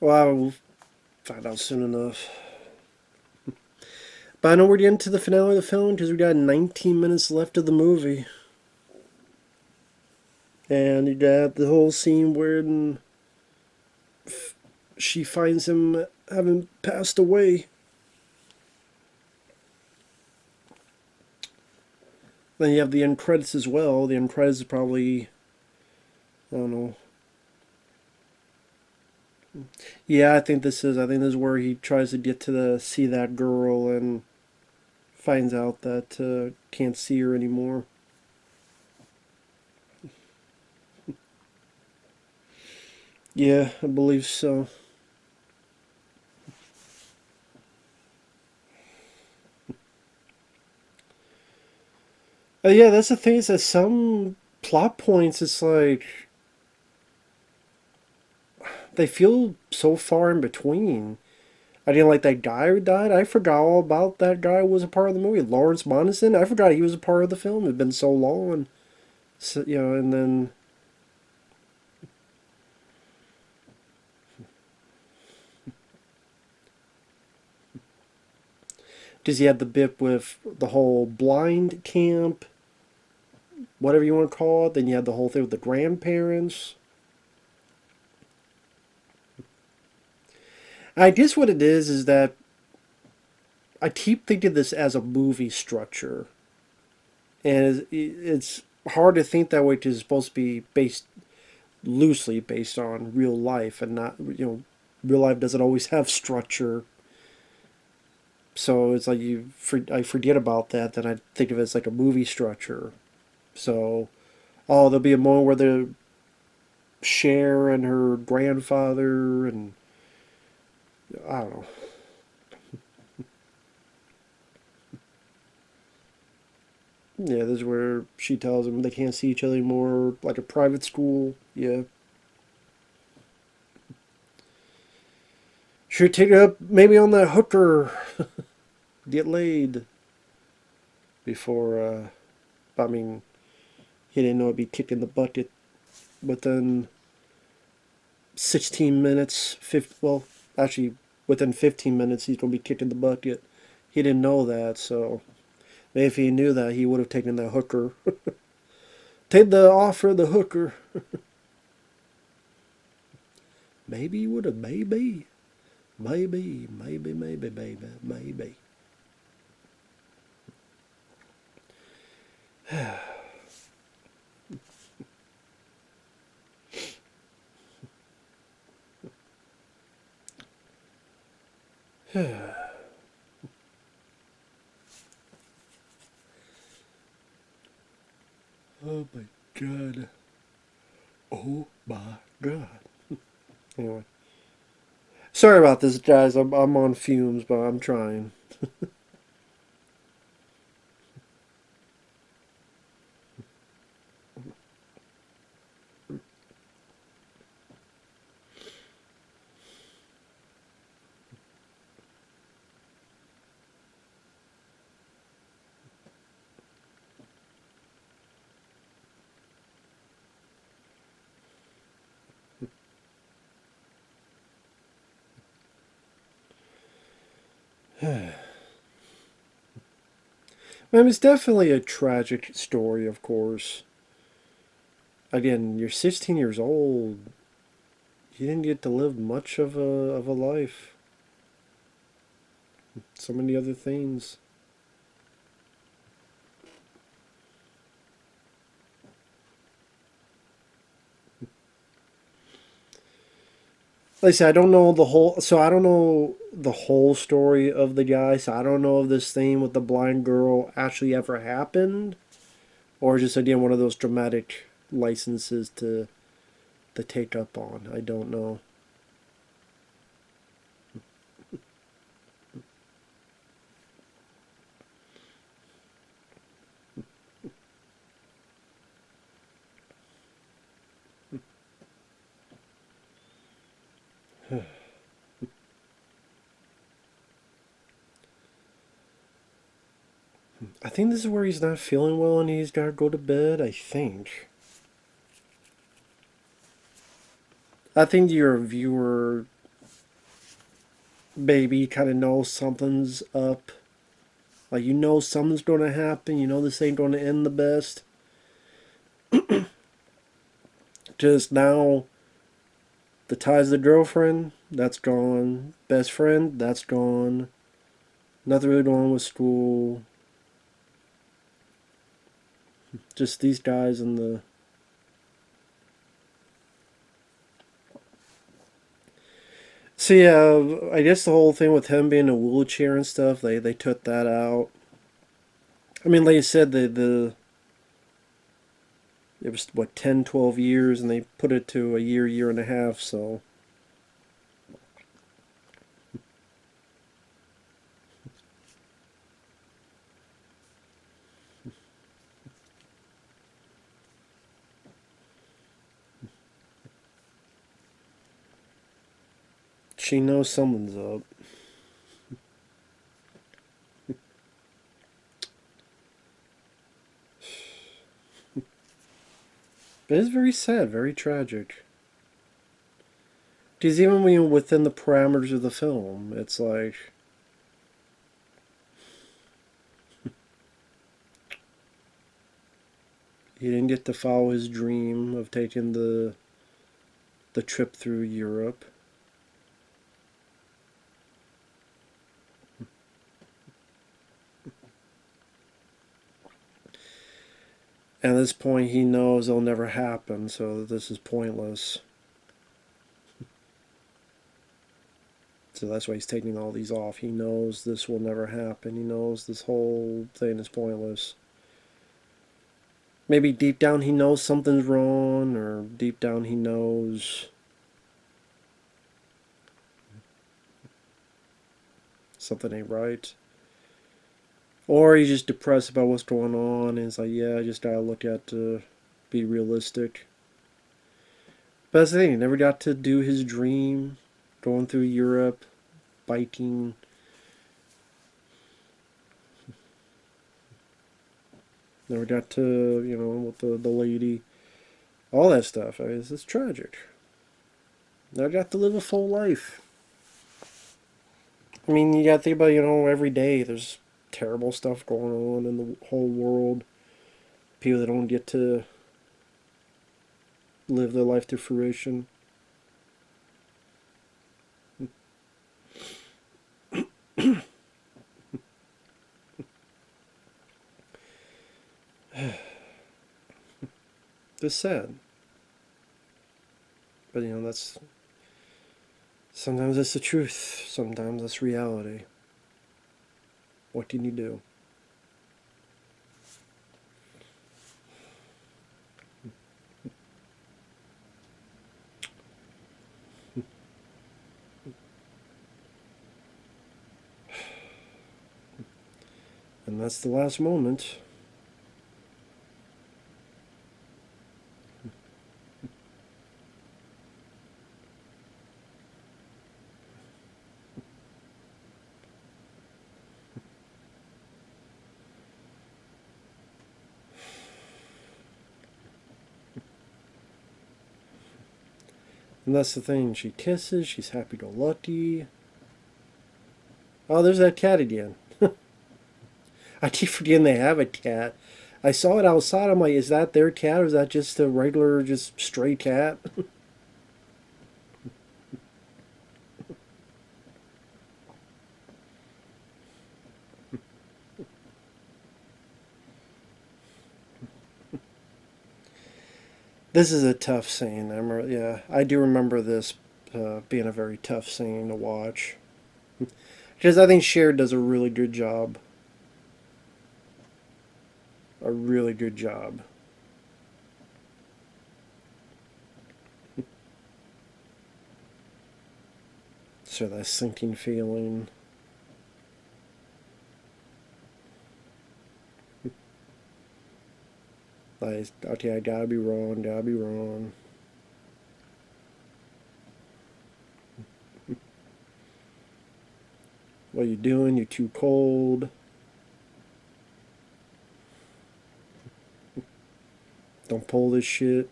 A: Well, I will find out soon enough. But I know we're getting to the finale of the film because we got 19 minutes left of the movie. And you got the whole scene where she finds him having passed away. Then you have the end credits as well. The end credits is probably, I don't know. Yeah, I think this is where he tries to get to see that girl and finds out that can't see her anymore. Yeah, I believe so. Yeah, that's the thing is that some plot points, it's like they feel so far in between. I didn't like that guy who died. I forgot all about that guy who was a part of the movie. Lawrence Monison. I forgot he was a part of the film. It'd been so long, so, and then because he had the bit with the whole blind camp, whatever you want to call it. Then you had the whole thing with the grandparents. I guess what it is that I keep thinking this as a movie structure, and it's hard to think that way because it's supposed to be based loosely based on real life, and not real life doesn't always have structure. So it's like I forget about that. Then I think of it as like a movie structure. So, oh, there'll be a moment where the Cher and her grandfather, and I don't know. Yeah, this is where she tells them they can't see each other anymore, like a private school. Yeah. Should take it up maybe on that hooker. Get laid before. I mean, he didn't know it'd be kicked in the bucket within 16 minutes. Well, actually, within 15 minutes, he's gonna be kicked in the bucket. He didn't know that, so maybe if he knew that, he would have taken the hooker. Take the offer, the hooker. Maybe he would have. Maybe. Maybe, baby. Maybe. Oh my god. Oh my god. Anyway. Sorry about this, guys. I'm on fumes, but I'm trying. I mean, it's definitely a tragic story, of course. Again, you're 16 years old. You didn't get to live much of a life. So many other things. Like I said, I don't know the whole. So I don't know the whole story of the guy. So I don't know if this thing with the blind girl actually ever happened, or just again one of those dramatic licenses to take up on. I don't know. I think this is where he's not feeling well and he's got to go to bed. I think. I think your viewer baby kind of knows something's up. Like you know something's going to happen. You know this ain't going to end the best. Just now, the ties to the girlfriend, that's gone. Best friend, that's gone. Nothing really going on with school. Just these guys and the. So yeah, I guess the whole thing with him being in a wheelchair and stuff, they took that out. I mean, like you said, the it was what 10, 12 years, and they put it to a year and a half. So she knows something's up. But it's very sad, very tragic. Because even when within the parameters of the film, it's like he didn't get to follow his dream of taking the trip through Europe. At this point, he knows it'll never happen, so this is pointless. So that's why he's taking all these off. He knows this will never happen. He knows this whole thing is pointless. Maybe deep down he knows something's wrong, or deep down he knows something ain't right. Or he's just depressed about what's going on, and it's like, yeah, I just gotta look at to be realistic. But that's the thing, he never got to do his dream, going through Europe. fighting. Never got to, with the lady. All that stuff. I mean, it's tragic. Never got to live a full life. I mean, you got to think about, every day there's terrible stuff going on in the whole world. People that don't get to live their life to fruition. It's sad. But, that's... Sometimes it's the truth. Sometimes it's reality. What can you do? And that's the last moment. And that's the thing. She kisses. She's happy-go-lucky. Oh, there's that cat again. I keep forgetting they have a cat. I saw it outside. I'm like, is that their cat or is that just a regular, just stray cat? This is a tough scene. I do remember this being a very tough scene to watch. Because I think Cher does a really good job. A really good job. So that sinking feeling. Like, okay, I gotta be wrong, gotta be wrong. What are you doing? You're too cold. Don't pull this shit.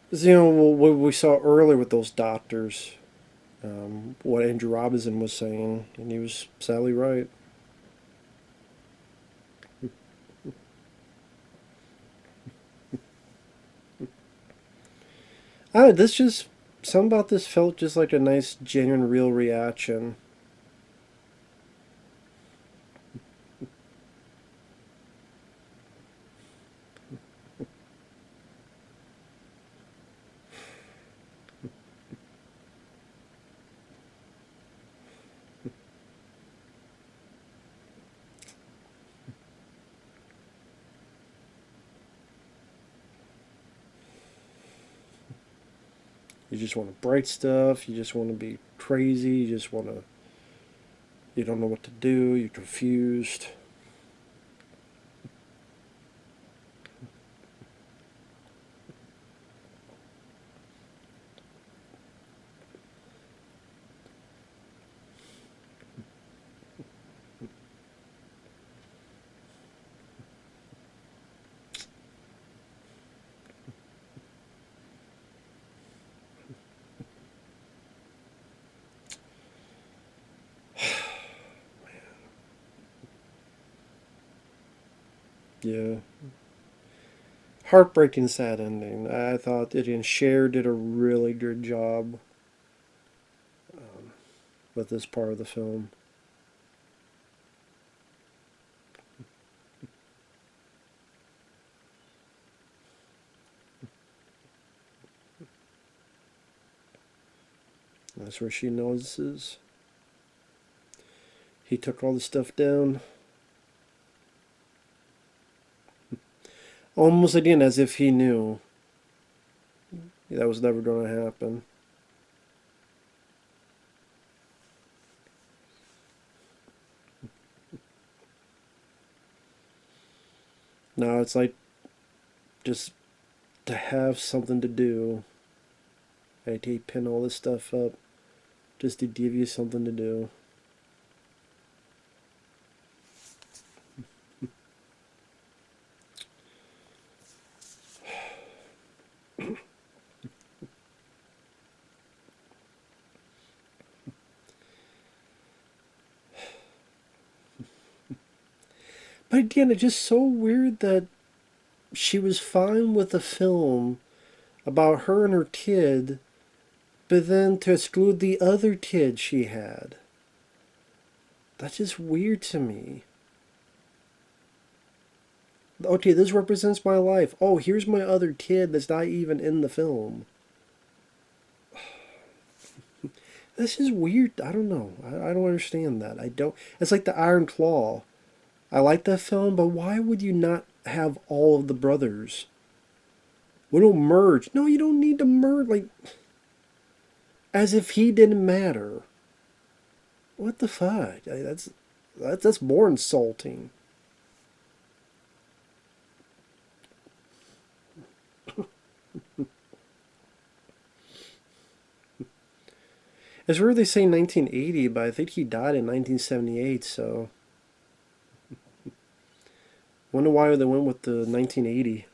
A: Because, what we saw earlier with those doctors, what Andrew Robinson was saying, and he was sadly right. This just, something about this felt just like a nice, genuine, real reaction. You just want bright stuff. You just want to be crazy. You just want to. You don't know what to do. You're confused. Yeah. Heartbreaking, sad ending. I thought Ian Cher did a really good job with this part of the film. That's where she notices. He took all the stuff down. Almost again as if he knew that was never going to happen. Now it's like just to have something to do. I hate pin all this stuff up just to give you something to do. But again, it's just so weird that she was fine with a film about her and her kid, but then to exclude the other kid she had. That's just weird to me. Okay, this represents my life. Oh, here's my other kid that's not even in the film. This is weird. I don't know. I don't understand that. I don't. It's like the Iron Claw. I like that film, but why would you not have all of the brothers? We don't merge. No, you don't need to merge. Like, as if he didn't matter. What the fuck? That's more insulting. It's weird they say 1980, but I think he died in 1978, so. Wonder why they went with the 1980.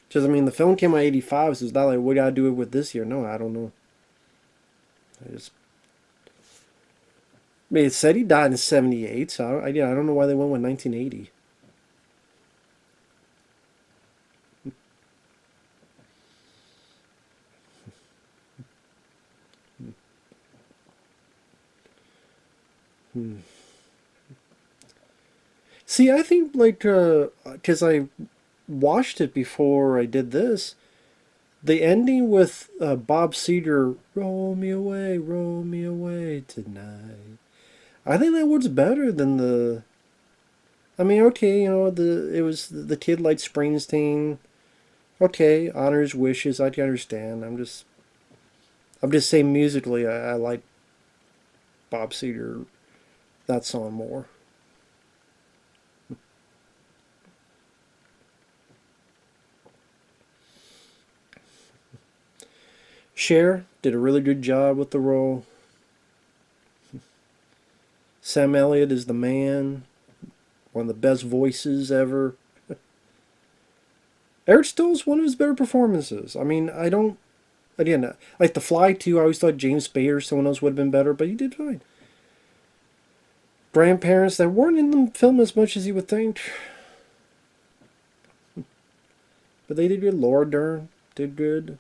A: Just, I mean, the film came out 85, so it's not like we gotta do it with this year. No, I don't know. I mean, it said he died in 78, so I don't know why they went with 1980. See, I think, like, because I watched it before I did this, the ending with Bob Seger, roll me away tonight. I think that was better than the. I mean, okay, it was the kid like Springsteen. Okay, honors wishes. I can understand. I'm just saying musically, I like Bob Seger that song more. Cher did a really good job with the role. Sam Elliott is the man, one of the best voices ever. Eric Stoltz, one of his better performances. I mean, I don't. Again, like The Fly 2, I always thought James Spader or someone else would have been better, but he did fine. Grandparents that weren't in the film as much as you would think. But they did good. Laura Dern did good.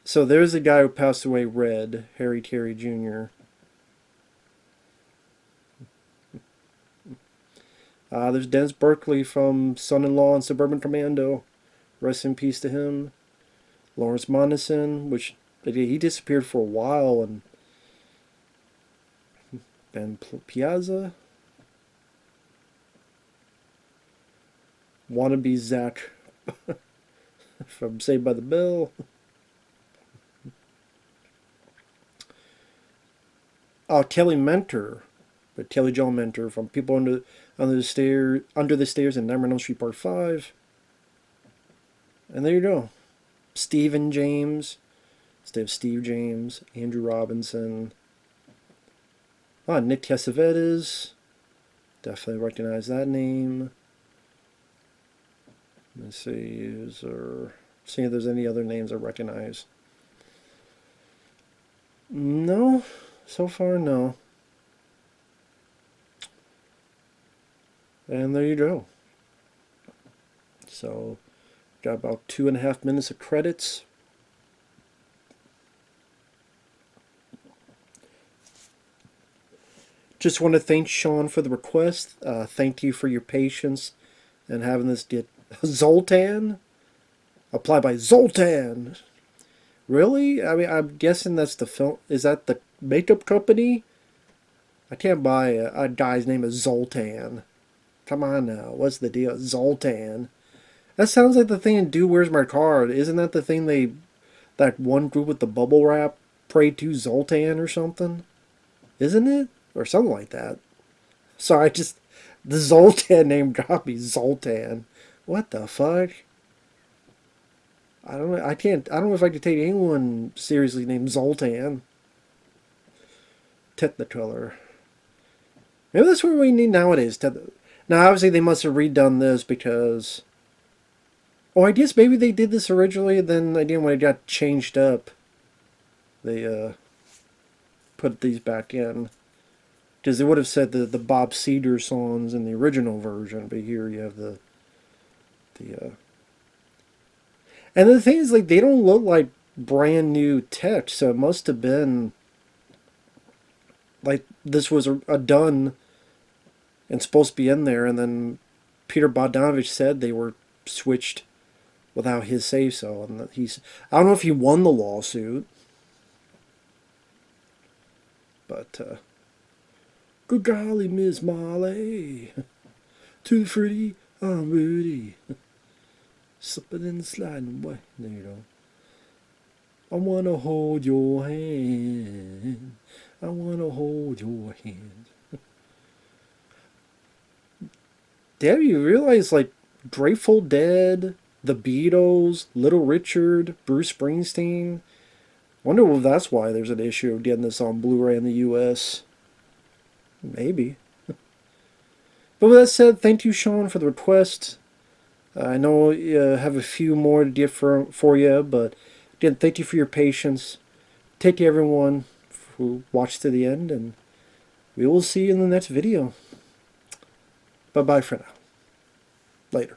A: So there's the guy who passed away, Red, Harry Carey Jr. There's Dennis Berkeley from Son-in-Law and Suburban Commando. Rest in peace to him. Lawrence Monason, which he disappeared for a while, and Ben Piazza. Wannabe Zach from Saved by the Bell. Oh, Kelly Mentor, but Kelly Jo Mentor from People Under the Stairs in Nightmare on Elm Street Part 5. And there you go. Stephen James, instead of Steve James, Andrew Robinson. Nick Cassavetes. Definitely recognize that name. Let's see, see if there's any other names I recognize. No, so far no. And there you go. So, got about 2.5 minutes of credits. Just want to thank Shawn for the request. Thank you for your patience and having this get Zoltan. Applied by Zoltan. Really? I mean, I'm guessing that's the film. Is that the makeup company? I can't buy a guy's name is Zoltan. Come on now. What's the deal? Zoltan. That sounds like the thing in Do Where's My Card. Isn't that the thing that one group with the bubble wrap prayed to Zoltan or something? Isn't it? or something like that. So the Zoltan name dropped me. Zoltan. What the fuck? I don't know. I don't know if I could take anyone seriously named Zoltan. Tetnatriller. Maybe that's what we need nowadays. Now, obviously, they must have redone this because. Oh, I guess maybe they did this originally, then again, when it got changed up, they put these back in. Because they would have said the Bob Seger songs in the original version, but here you have the. And the thing is, like, they don't look like brand new text, so it must have been. Like, this was a done and supposed to be in there, and then Peter Bogdanovich said they were switched without his say so, and that I don't know if he won the lawsuit, but good golly, Miss Molly, too fruity, I'm Rudy, slipping and sliding away. There you go. I wanna hold your hand. I wanna hold your hand. Damn, you realize, like, Grateful Dead, The Beatles, Little Richard, Bruce Springsteen. Wonder if that's why there's an issue of getting this on Blu-ray in the U.S. Maybe. But with that said, thank you, Shawn, for the request. I know I have a few more to get for you, but again, thank you for your patience. Take care, everyone who watched to the end, and we will see you in the next video. Bye-bye for now. Later.